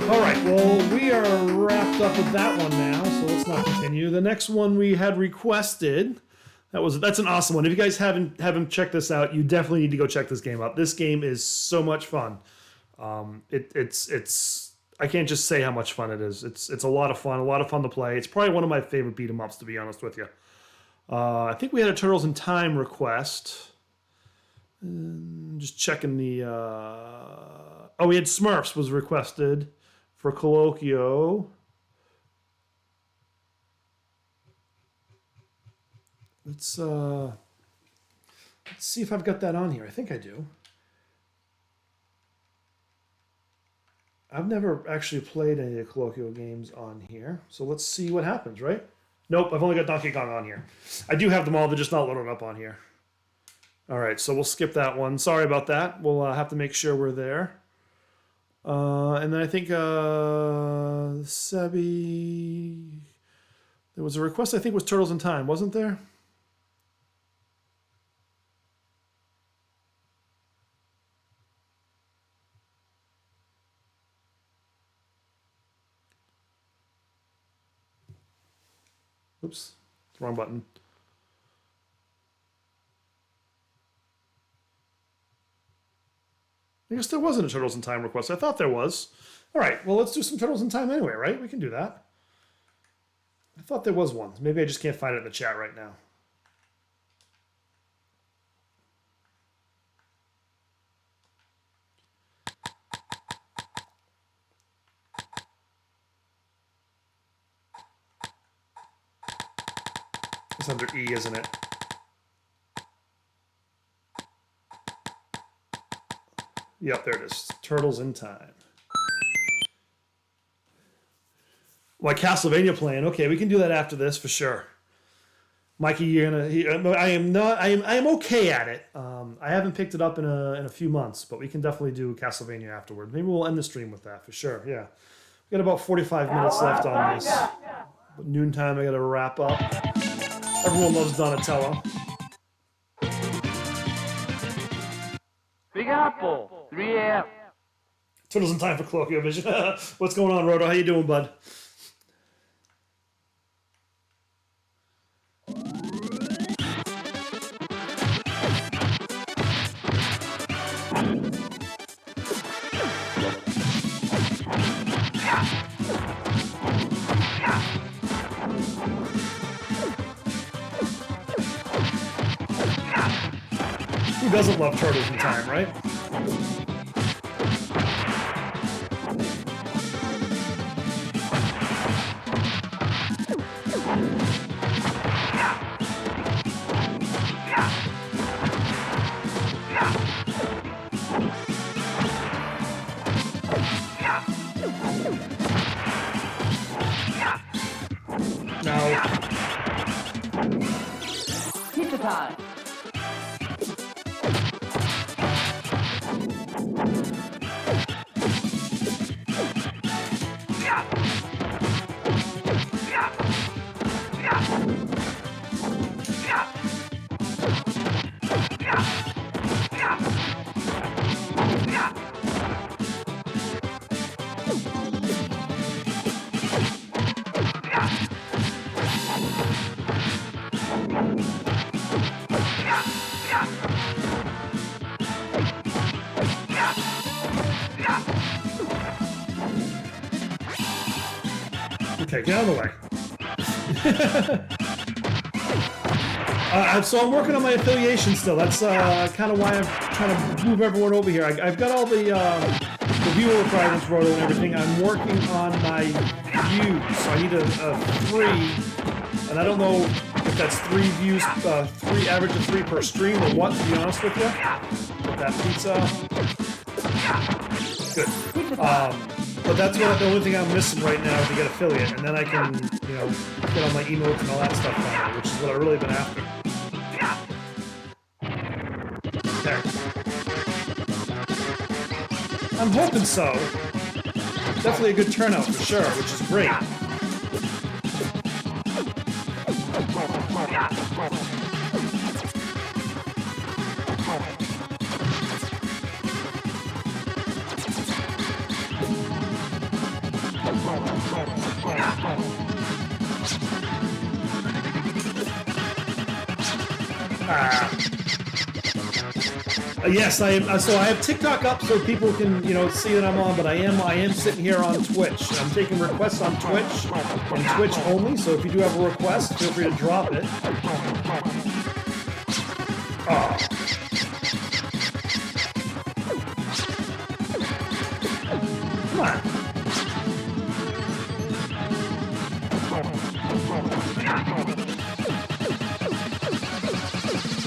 Alright, well, we are wrapped up with that one now, so let's not continue. The next one we had requested, that's an awesome one. If you guys haven't checked this out, you definitely need to go check this game out. This game is so much fun. It's I can't just say how much fun it is. It's a lot of fun to play. It's probably one of my favorite beat 'em ups, to be honest with you. I think we had a Turtles in Time request. Just checking the... Oh, we had Smurfs was requested for Colloquio. Let's see if I've got that on here. I think I do. I've never actually played any of the Colloquio games on here, so let's see what happens, right? Nope, I've only got Donkey Kong on here. I do have them all, they're just not loaded up on here. All right, so we'll skip that one. Sorry about that. We'll have to make sure we're there. And then I think Sebi... There was a request, I think, was Turtles in Time, wasn't there? Oops, wrong button. I guess there wasn't a Turtles in Time request. I thought there was. All right, well, let's do some Turtles in Time anyway, right? We can do that. I thought there was one. Maybe I just can't find it in the chat right now. It's under E, isn't it? Yep, there it is. Turtles in Time. Why, Castlevania playing? Okay, we can do that after this for sure. Mikey, you're gonna. I am okay at it. I haven't picked it up in a few months, but we can definitely do Castlevania afterward. Maybe we'll end the stream with that for sure. Yeah, we got about 45 minutes left on this. But noontime, I got to wrap up. Everyone loves Donatello. Big Apple, 3 a.m. Turtles in Time for Colloquio Vision. What's going on, Roto? How you doing, bud? Who doesn't love Turtles in Time, right? Pizza time. Okay, get out of the way. So I'm working on my affiliation still. That's kind of why I'm trying to move everyone over here. I've got all the viewer requirements wrote and everything. I'm working on my views. So I need a 3, and I don't know if that's 3 views, 3 average of 3 per stream or what. To be honest with you, with that pizza. Good. But that's the only thing I'm missing right now to get affiliate, and then I can, get all my emotes and all that stuff on it, which is what I've really been after. There. I'm hoping so. Definitely a good turnout for sure, which is great. Yes, I am. So I have TikTok up so people can, see that I'm on. But I am sitting here on Twitch. I'm taking requests on Twitch and Twitch only. So if you do have a request, feel free to drop it. Oh. Come on.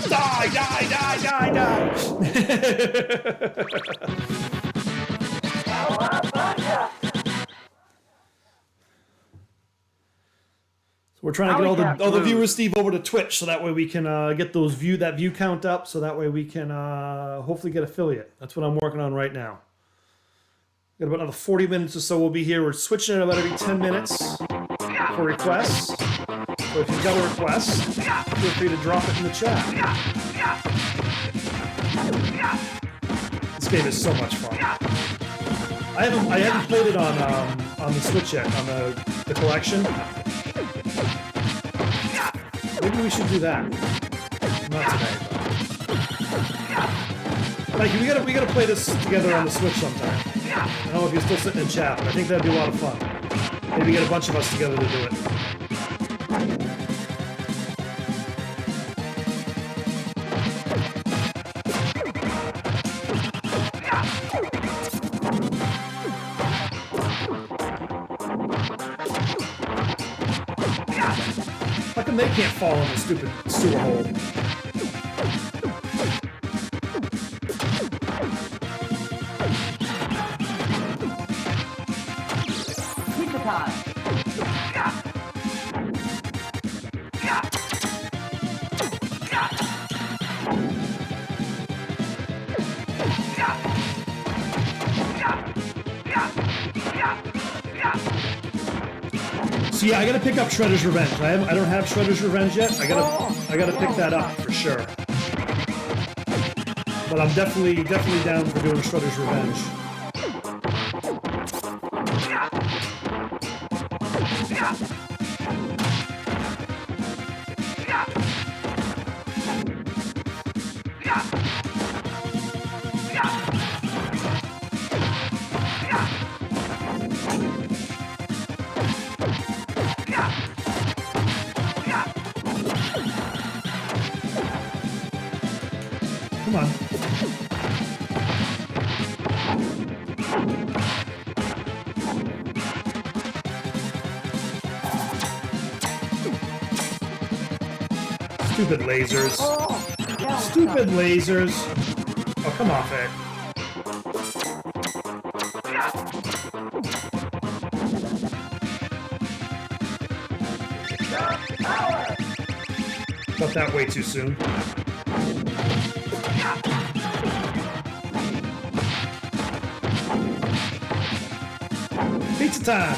Die! So we're trying to get all the viewers, Steve, over to Twitch, so that way we can get those that view count up, so that way we can hopefully get affiliate. That's what I'm working on right now. Got about another 40 minutes or so. We'll be here. We're switching it about every 10 minutes for requests. So if you've got a request, feel free to drop it in the chat. This game is so much fun. I haven't played it on the Switch yet, on the collection. Maybe we should do that. Not today. Mikey, we gotta play this together on the Switch sometime. I don't know if you're still sitting in chat, but I think that'd be a lot of fun. Maybe get a bunch of us together to do it. How come they can't fall in the stupid sewer hole? Pizza time. So yeah, I gotta pick up Shredder's Revenge. I don't have Shredder's Revenge yet. I gotta pick that up for sure. But I'm definitely down for doing Shredder's Revenge. come on. Stupid lasers. Stupid lasers. Oh, come off it. Got that way too soon. Pizza time!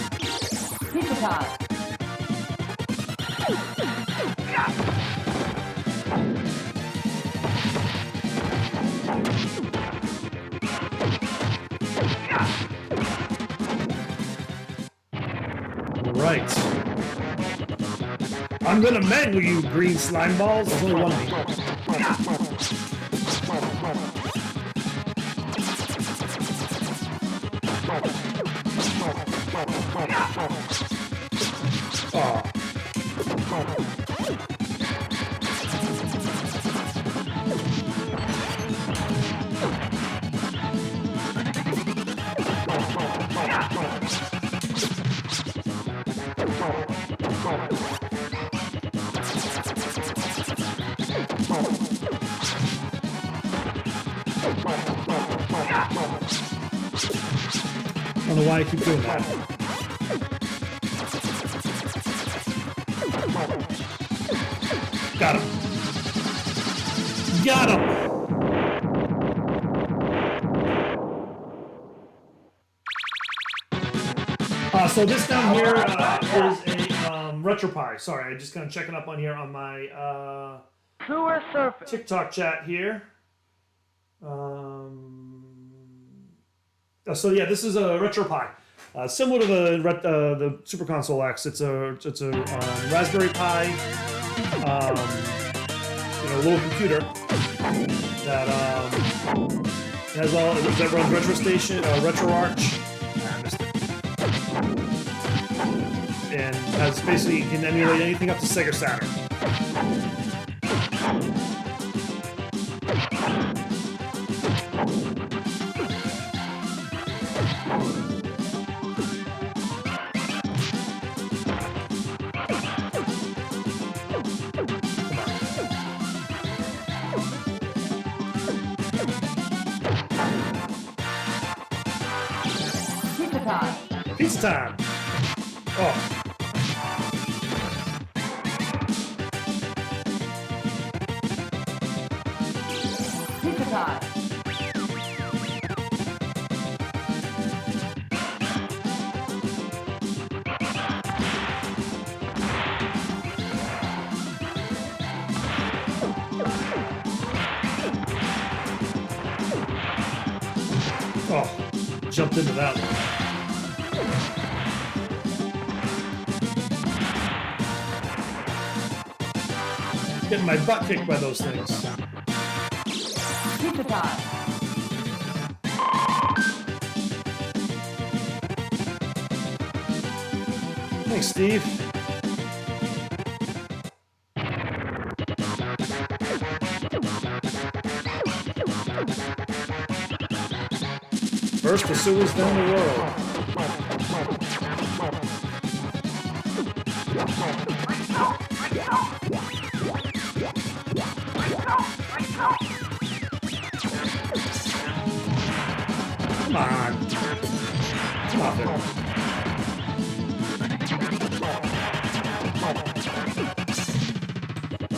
Pizza time. Right. I'm gonna mangle you, green slime balls. There's only one of me. Oh. I don't know why I keep doing that. Got him. Got him! So this down here is a RetroPie. Sorry, I just kind of checking up on here on my Sewer surface. TikTok chat here. So yeah, this is a RetroPie, similar to the Super Console X. It's a Raspberry Pi, little computer that has all that runs RetroStation, RetroArch, and has basically can emulate anything up to Sega Saturn. Pizza time! Oh. Pizza time. Oh, jumped into that one. Getting my butt kicked by those things. Pizza time. Thanks, Steve. First the sewers, then the world. Come on. Come on there.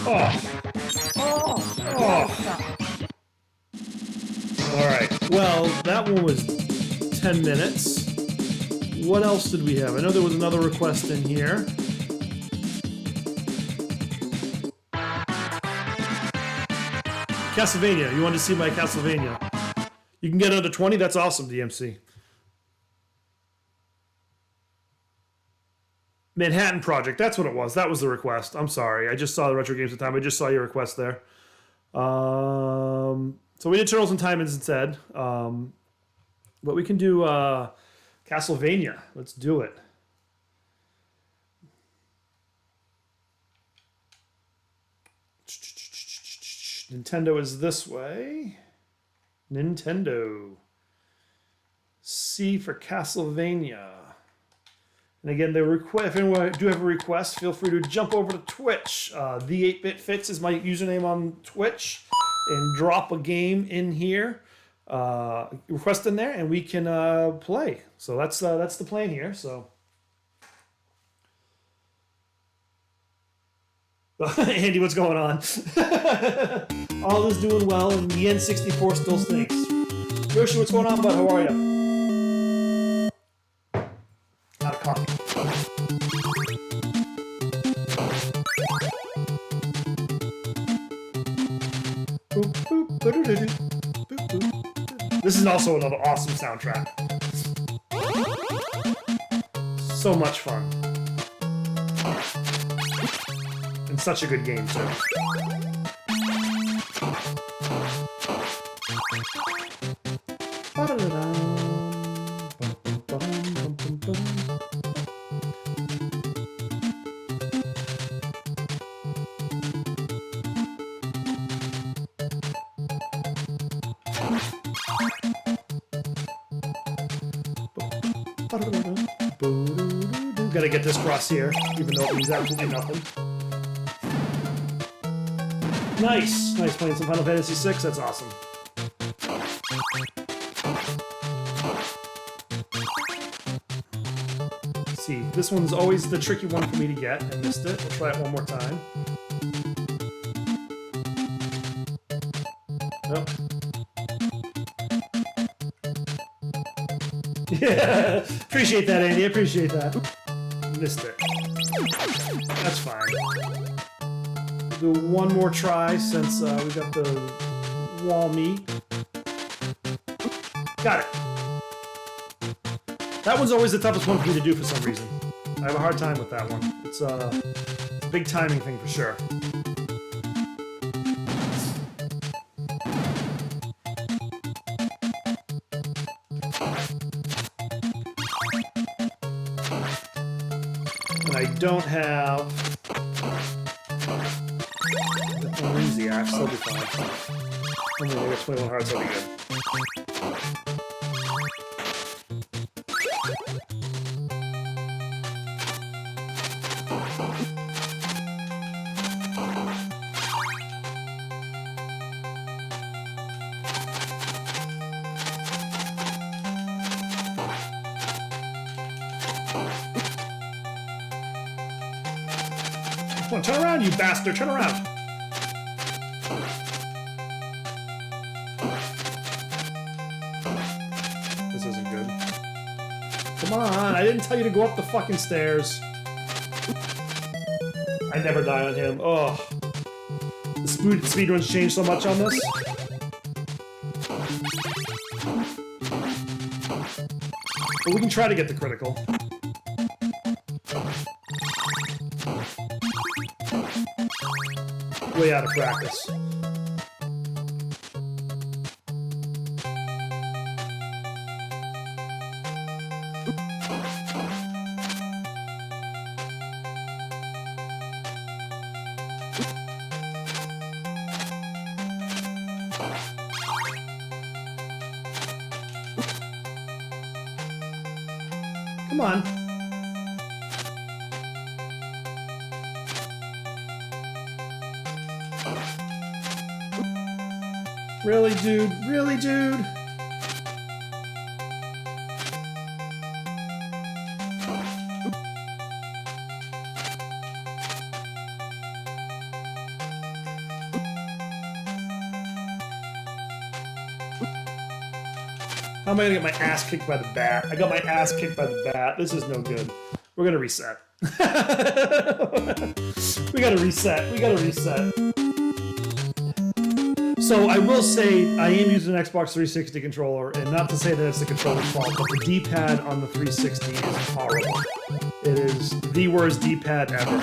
Oh. Alright. Well, that one was 10 minutes. What else did we have? I know there was another request in here. Castlevania. You wanted to see my Castlevania. You can get under 20. That's awesome, DMC. Manhattan Project. That's what it was. That was the request. I'm sorry. I just saw the Retro Games at the time. I just saw your request there. So we did Turtles and Time instead. But we can do Castlevania. Let's do it. Nintendo is this way. Nintendo. C for Castlevania. And again, if anyone do have a request, feel free to jump over to Twitch. The 8-Bit Fits is my username on Twitch, and drop a game in here, request in there, and we can play. So that's the plan here. So, Andy, what's going on? All is doing well, and the N64 still stinks. Yoshi, what's going on, bud? How are you? Out of coffee. This is also another awesome soundtrack. So much fun. And such a good game, too. Gotta get this cross here, even though it means absolutely nothing. Nice! Nice playing some Final Fantasy VI, that's awesome. Let's see, this one's always the tricky one for me to get. I missed it. We'll try it one more time. Nope. Yeah, appreciate that, Andy. I appreciate that. Missed it. That's fine. Do one more try since we got the wall meat. Got it. That one's always the toughest one for me to do for some reason. I have a hard time with that one. It's a big timing thing for sure. I don't have the easy axe, that'll be fine. I'm gonna get 21 hearts, that'll be good. Come on, turn around, you bastard! Turn around! This isn't good. Come on, I didn't tell you to go up the fucking stairs. I never die on him. Oh. The speedruns changed so much on this. But we can try to get the critical. Way out of practice. Come on. Really, dude? Really, dude? How am I gonna get my ass kicked by the bat? I got my ass kicked by the bat. This is no good. We're gonna reset. We gotta reset. We gotta reset. So I will say I am using an Xbox 360 controller, and not to say that it's the controller's fault, but the D-pad on the 360 is horrible. It is the worst D-pad ever.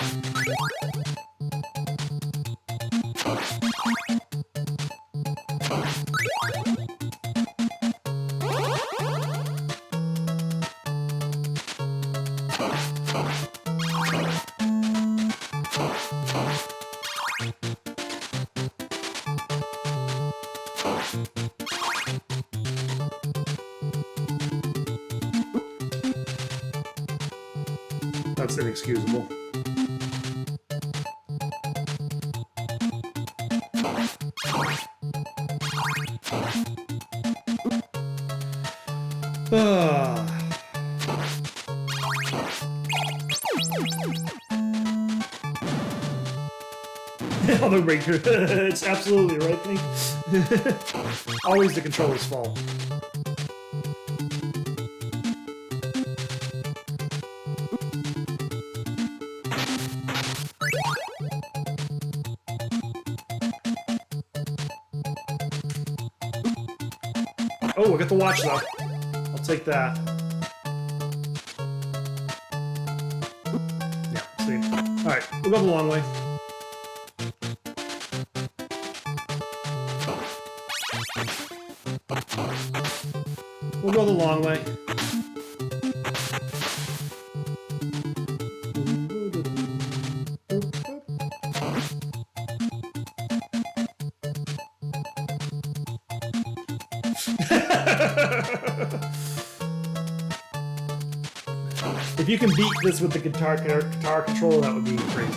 that's inexcusable. Oh, the breaker. It's absolutely right thing. Always the controller's fault. Oh, I got the watch though. I'll take that. Yeah, see. Alright, we'll go the long way. We'll go the long way. If you can beat this with the guitar controller, that would be crazy.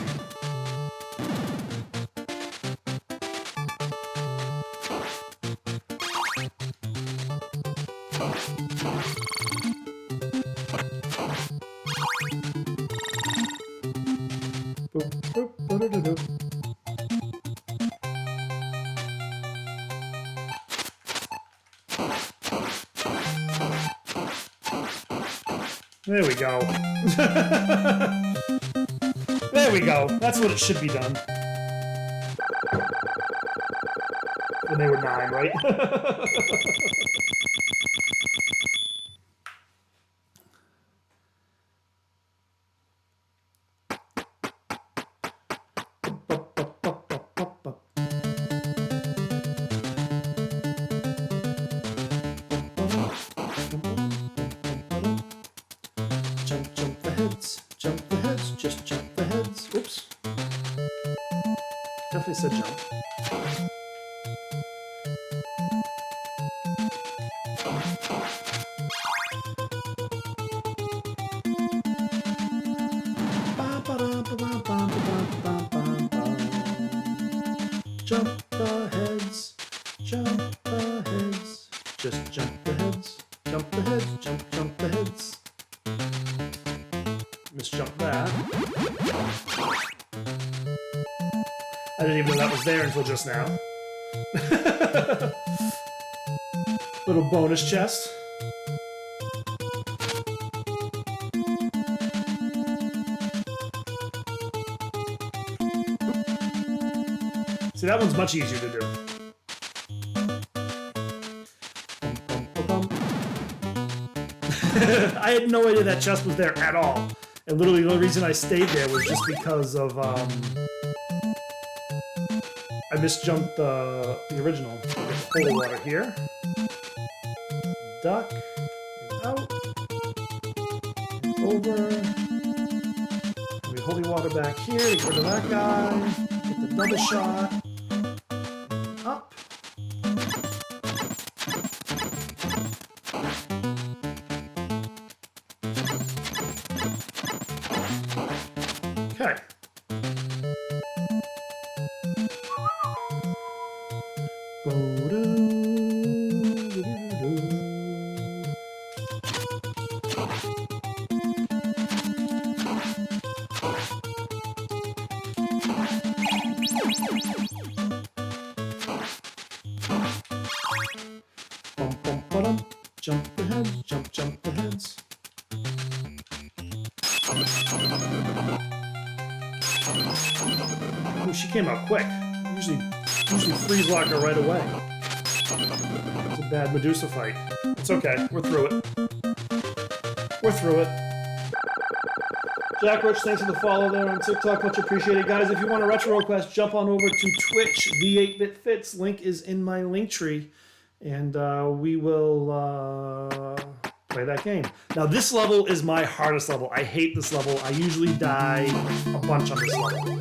There we go. There we go. That's what it should be done. When they were 9, right? Jump the heads, just jump the heads. Oops. Definitely said jump. Jump the heads, jump the heads, just jump the heads, jump the heads, jump the heads. Misjump that. I didn't even know that was there until just now. Little bonus chest. See, that one's much easier to do. I had no idea that chest was there at all. And literally the only reason I stayed there was just because of, I misjumped the original. Holy water here. Duck. And out. And over. And holy water back here to get rid of that guy. Get the double shot. Up. Okay. Jump the heads, jump the heads. Oh, she came out quick. Usually freeze lock her right away. It's a bad Medusa fight. It's okay. We're through it. We're through it. Jack Roach, thanks for the follow there on TikTok. Much appreciated, guys. If you want a retro request, jump on over to Twitch. The 8-Bit Fits link is in my link tree, and we will play that game. Now, this level is my hardest level. I hate this level. I usually die a bunch on this level.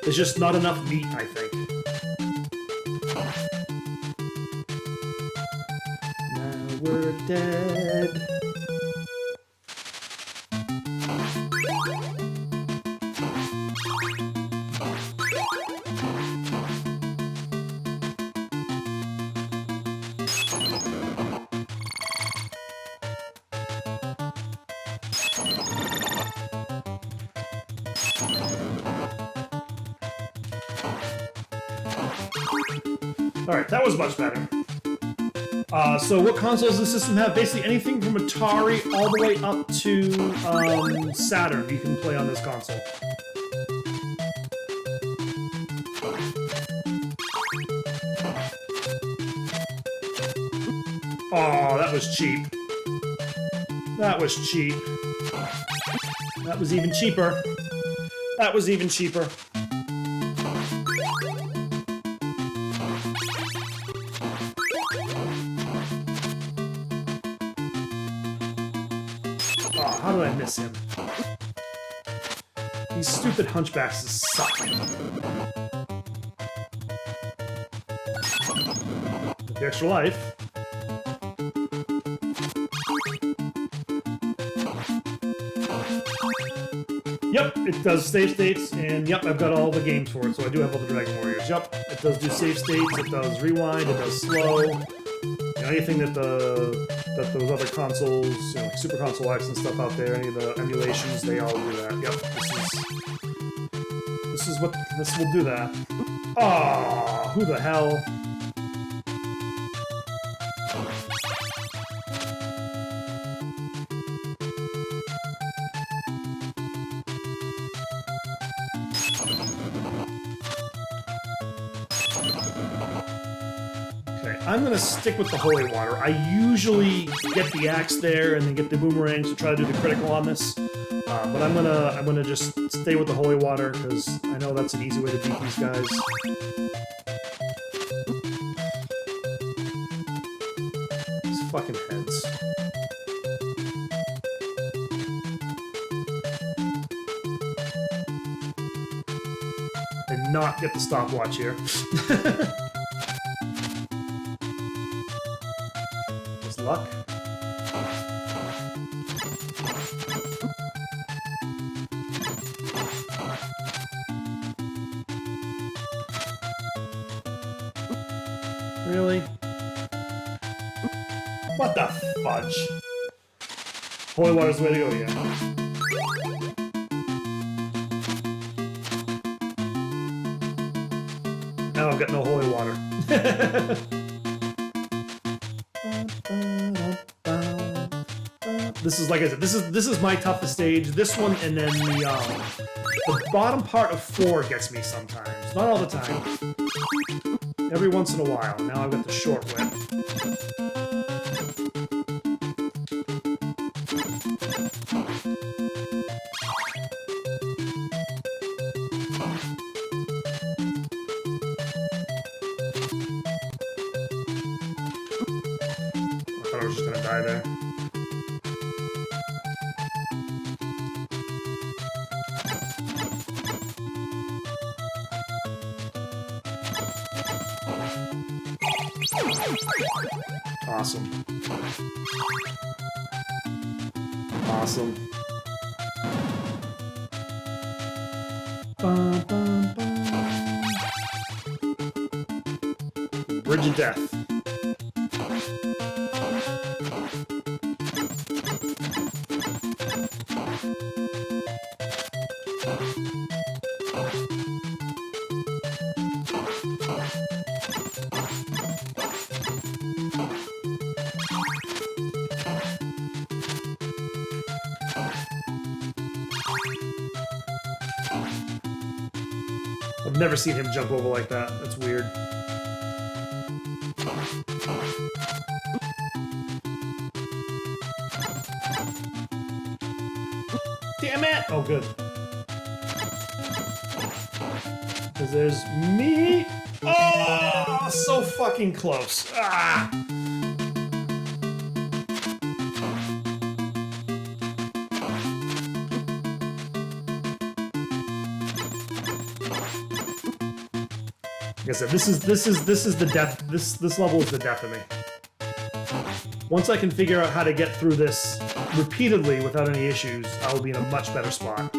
There's just not enough meat, I think. Now we're dead. Alright, that was much better. So what consoles does the system have? Basically anything from Atari all the way up to Saturn you can play on this console. Oh, that was cheap. That was cheap. That was even cheaper. That was even cheaper. Oh, how did I miss him? These stupid hunchbacks suck. With the extra life. Yep, it does save states, and yep, I've got all the games for it, so I do have all the Dragon Warriors. Yep, it does do save states, it does rewind, it does slow. You know, anything that those other consoles, you know, like Super Console X and stuff out there, any of the emulations, they all do that. Yep, this will do that. Oh, who the hell? I'm gonna stick with the holy water. I usually get the axe there and then get the boomerangs to try to do the critical on this, but I'm gonna just stay with the holy water because I know that's an easy way to beat these guys. These fucking heads. And not get the stopwatch here. Luck. Really? What the fudge? Holy water's the way to go, yeah. Now I've got no holy water. This is, like I said, this is my toughest stage. This one, and then the bottom part of 4 gets me sometimes. Not all the time. Every once in a while. Now I've got the short whip. I thought I was just gonna die there. Awesome. Awesome. Bum, bum, bum. Bridge of Death. I've never seen him jump over like that. That's weird. Damn it! Oh, good. Because there's me. Oh, so fucking close. Ah! Like I said, this is the death. This level is the death of me. Once I can figure out how to get through this repeatedly without any issues, I will be in a much better spot.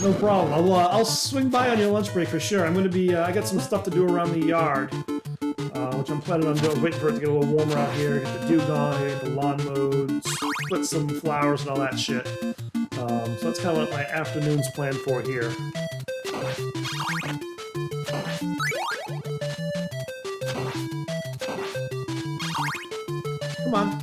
No problem. I'll swing by on your lunch break for sure. I'm gonna be. I got some stuff to do around the yard, which I'm planning on doing. Waiting for it to get a little warmer out here. Get the dew gone. Get the lawn mowed. Split some flowers and all that shit. So that's kind of what my afternoon's planned for here. Come on.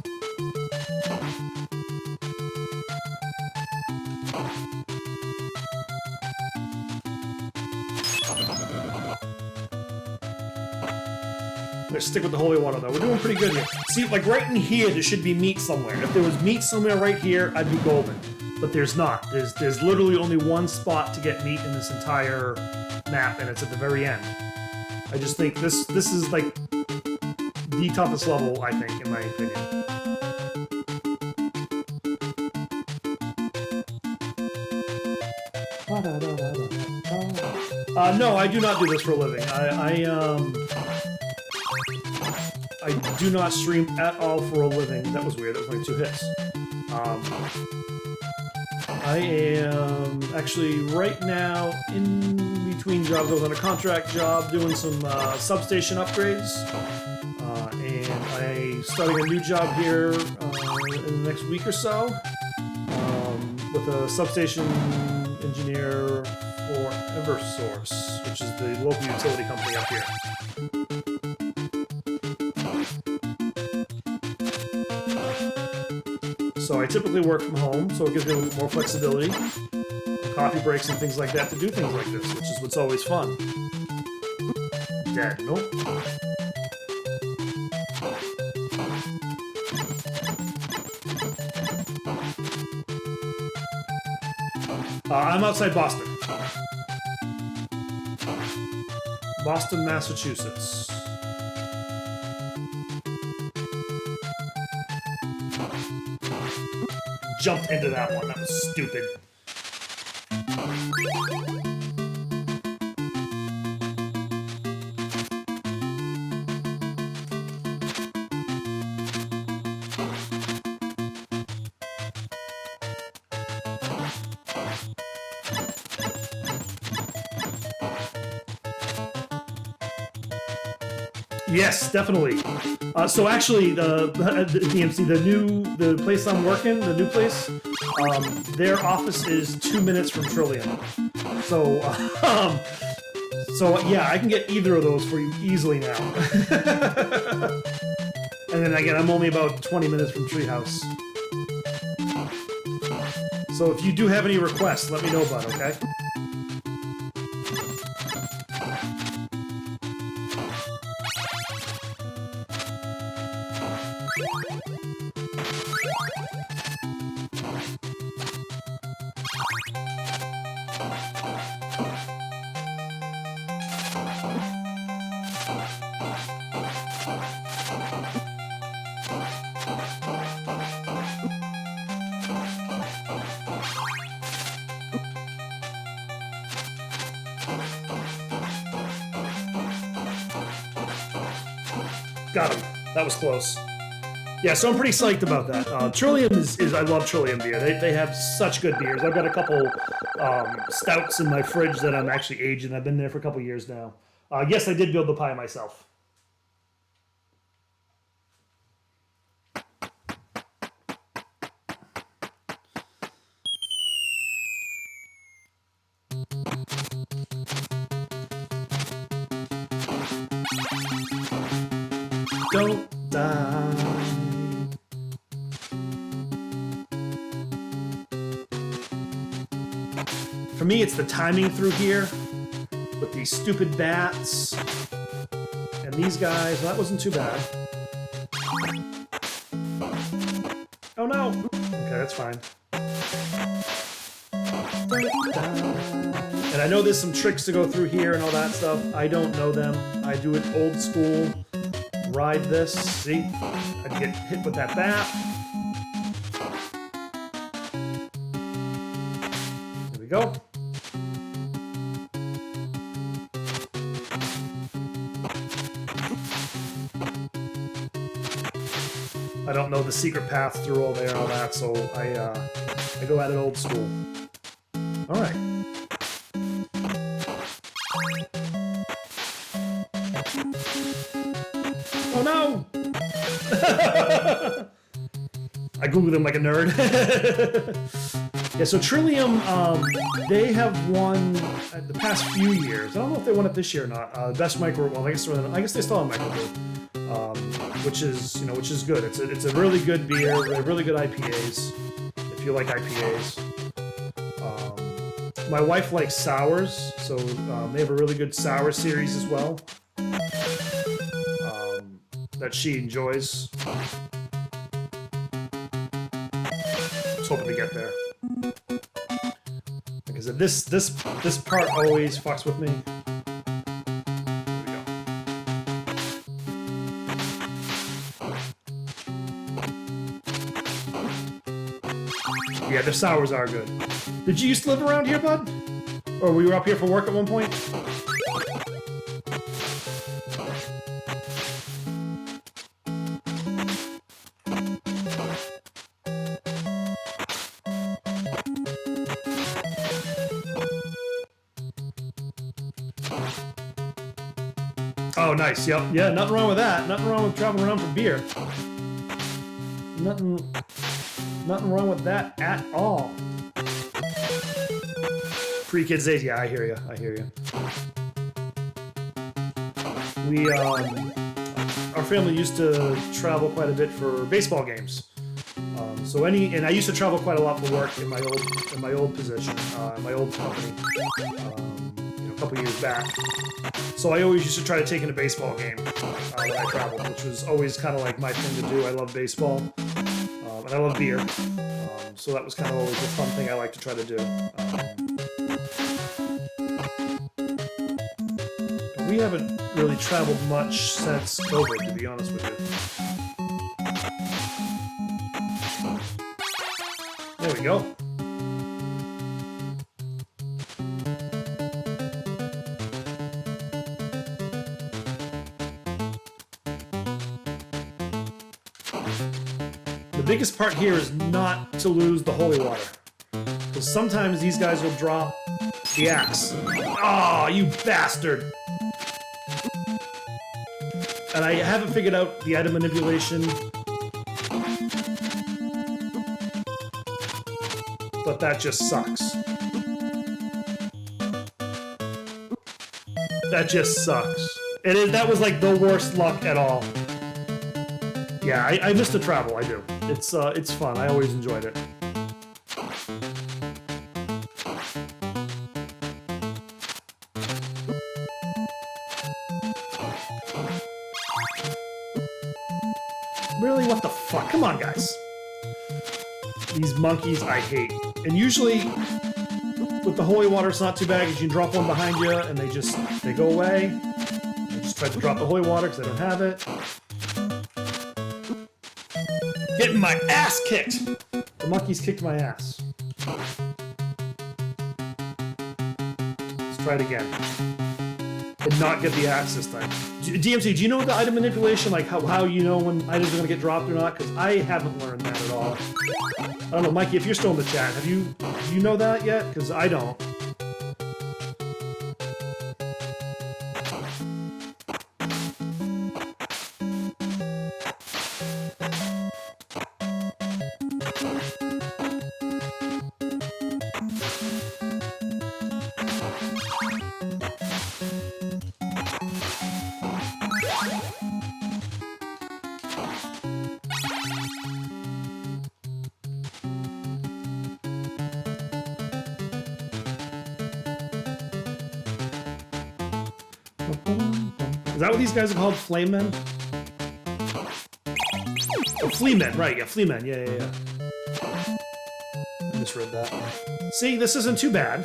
Let's stick with the holy water though. We're doing pretty good here. See, like right in here, there should be meat somewhere. If there was meat somewhere right here, I'd be golden. But there's not. There's literally only one spot to get meat in this entire map, and it's at the very end. I just think this is like the toughest level, I think, in my opinion. No, I do not do this for a living. I do not stream at all for a living. That was weird. That was only 2 hits. I am actually right now in between jobs. I was on a contract job doing some substation upgrades, and I'm starting a new job here in the next week or so with a substation engineer for Eversource, which is the local utility company up here. So I typically work from home, so it gives me a little more flexibility, coffee breaks and things like that to do things like this, which is what's always fun. Dead. Nope. I'm outside Boston. Boston, Massachusetts. Jumped into that one. That was stupid. Yes, definitely. So actually, the DMC, the place I'm working, the new place, their office is 2 minutes from Trillium. So, so yeah, I can get either of those for you easily now. And then again, I'm only about 20 minutes from Treehouse. So if you do have any requests, let me know about it, okay? Got him. That was close. Yeah, so I'm pretty psyched about that. Trillium is I love Trillium beer. They have such good beers. I've got a couple stouts in my fridge that I'm actually aging. I've been there for a couple years now. Yes, I did build the pie myself. Don't die. For me, it's the timing through here with these stupid bats and And these guys, well, that wasn't too bad. Oh no! Okay, that's fine. And I know there's some tricks to go through here and all that stuff. I don't know them. I do it old school. Ride this. See? I'd get hit with that bat. There we go. I don't know the secret path through all there and all that, so I go at it old school. All right. Oh no! I googled him like a nerd. Yeah, so Trillium, they have won the past few years. I don't know if they won it this year or not. Best micro. Well, I guess they still have micro, which is good. It's a really good beer. They're really good IPAs. If you like IPAs. My wife likes sours, so they have a really good sour series as well. That she enjoys. Just hoping to get there. Like I said, this part always fucks with me. There we go. Yeah, the sours are good. Did you used to live around here, bud? Or we were up here for work at one point? Oh, nice. Yep. Yeah, nothing wrong with that. Nothing wrong with traveling around for beer. Nothing wrong with that at all. Pre-kids days, yeah, I hear you. I hear you. We, our family used to travel quite a bit for baseball games. And I used to travel quite a lot for work in my old position, my old company, a couple years back. So I always used to try to take in a baseball game when I traveled, which was always kind of like my thing to do. I love baseball, and I love beer. So that was kind of always a fun thing I like to try to do. We haven't really traveled much since COVID, to be honest with you. There we go. The biggest part here is not to lose the holy water. Because sometimes these guys will drop the axe. Oh, you bastard! And I haven't figured out the item manipulation. But that just sucks. That just sucks. That was like the worst luck at all. Yeah, I miss the travel, I do. It's fun, I always enjoyed it. Really, what the fuck? Come on, guys. These monkeys I hate. And usually, with the holy water, it's not too bad because you can drop one behind you and they go away. I just tried to drop the holy water because I don't have it. Getting my ass kicked! The monkeys kicked my ass. Let's try it again. And not get the axe this time. DMC, do you know the item manipulation? Like how you know when items are going to get dropped or not? Because I haven't learned that at all. I don't know, Mikey, if you're still in the chat, do you know that yet? Because I don't. that what these guys are called? Flame men? Oh, flea men, right, yeah, flea men, yeah. I misread that. See, this isn't too bad.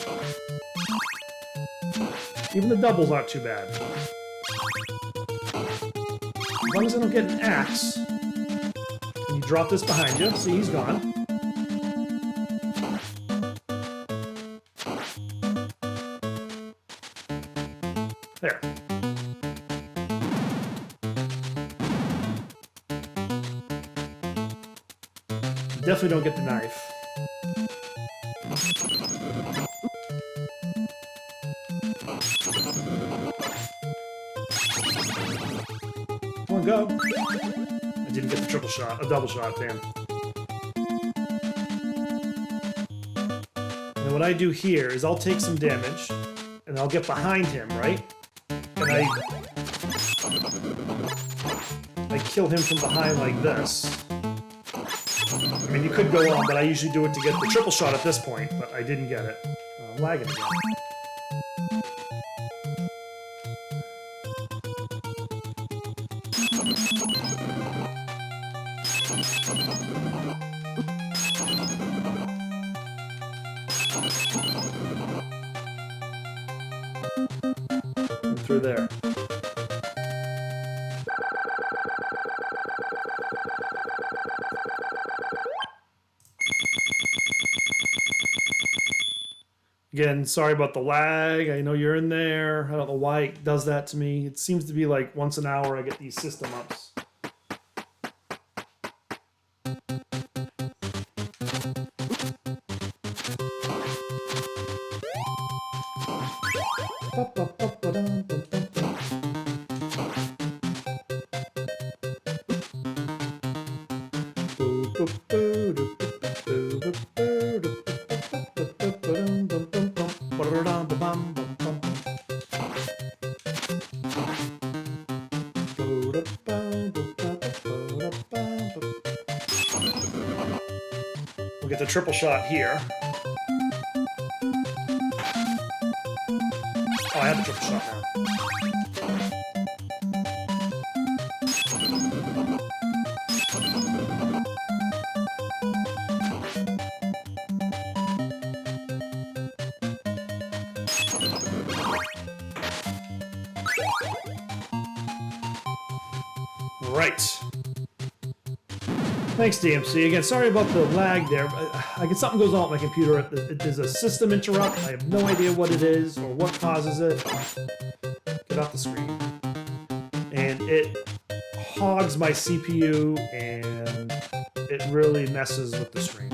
Even the doubles aren't too bad. As long as I don't get an axe. And you drop this behind you. See, he's gone. There. Definitely don't get the knife. Come on, go. I didn't get the triple shot, a double shot, damn. And then what I do here is I'll take some damage, and I'll get behind him, right? And I kill him from behind like this. I mean, you could go on, but I usually do it to get the triple shot at this point, but I didn't get it. I'm lagging again. Through there. Again, sorry about the lag. I know you're in there. I don't know why it does that to me. It seems to be like once an hour I get these system ups. We'll get the triple shot here. Oh, I have the triple shot now. Right. Thanks, DMC. Again, sorry about the lag there. I get something goes on with my computer. There's a system interrupt. I have no idea what it is or what causes it. Get off the screen. And it hogs my CPU, and it really messes with the screen.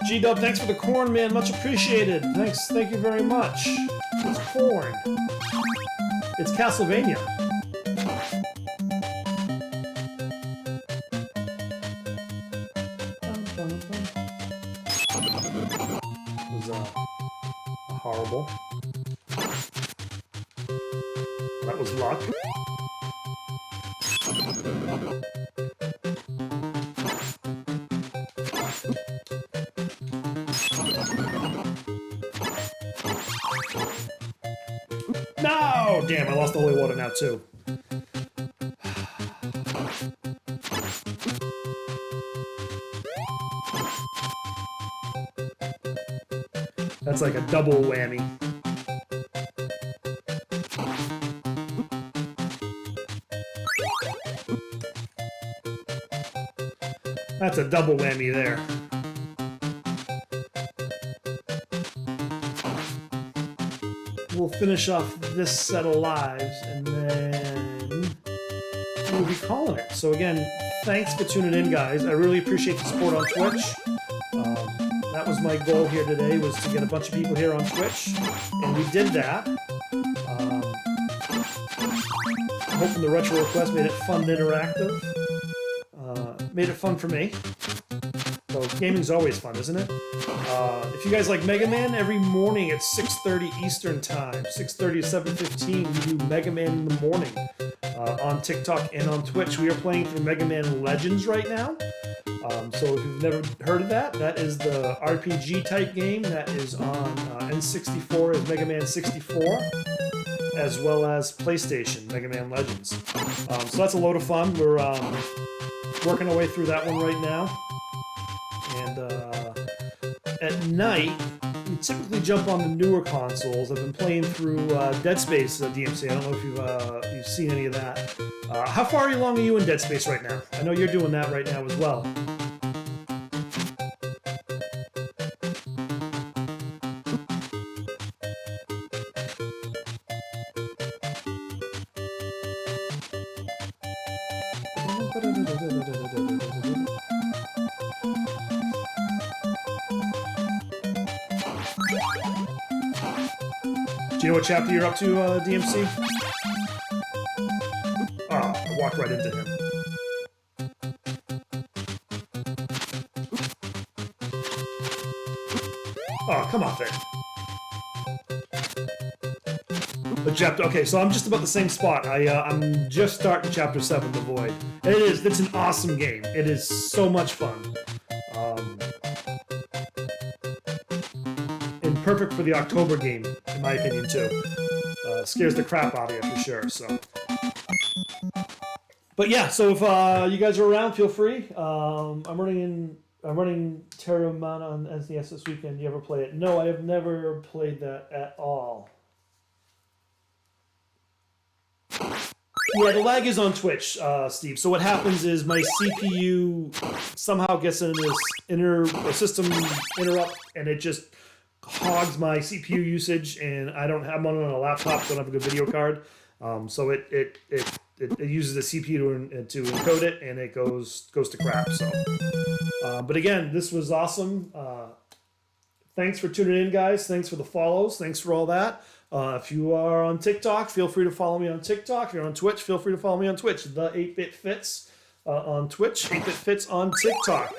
G-Dub, thanks for the corn, man. Much appreciated. Thanks. Thank you very much. It's corn. It's Castlevania. It was horrible. That was luck. No! Damn, I lost the holy water now, too. That's like a double whammy. That's a double whammy there. We'll finish off this set of lives, and then we'll be calling it. So again, thanks for tuning in, guys. I really appreciate the support on Twitch. That was my goal here today, was to get a bunch of people here on Twitch, and we did that. I'm hoping the retro request made it fun and interactive. Made it fun for me. So gaming's always fun, isn't it? If you guys like Mega Man, every morning at 6:30 Eastern Time, 6:30 to 7:15, we do Mega Man in the morning on TikTok and on Twitch. We are playing through Mega Man Legends right now. So if you've never heard of that, that is the RPG type game that is on N64 as Mega Man 64, as well as PlayStation Mega Man Legends. So that's a load of fun. We're working our way through that one right now. And at night, we typically jump on the newer consoles. I've been playing through Dead Space DMC. I don't know if you've seen any of that. How far along are you in Dead Space right now? I know you're doing that right now as well. Do you know what chapter you're up to, DMC? I walked right into him. Oh, come off it. The chapter. Okay, so I'm just about the same spot. I'm just starting chapter 7, The Void. It's an awesome game. It is so much fun. And perfect for the October game, in my opinion, too. Scares the crap out of you for sure. So, but yeah. So if you guys are around, feel free. I'm running Terra Mana on SNES this weekend. You ever play it? No, I have never played that at all. Yeah, the lag is on Twitch, Steve. So what happens is my CPU somehow gets in this system interrupt, and it just hogs my CPU usage. And I'm on a laptop, so I don't have a good video card. So it uses the CPU to encode it, and it goes to crap. So, but again, this was awesome. Thanks for tuning in, guys. Thanks for the follows. Thanks for all that. If you are on TikTok, feel free to follow me on TikTok. If you're on Twitch, feel free to follow me on Twitch. The 8-Bit Fits on Twitch, 8-Bit Fits on TikTok.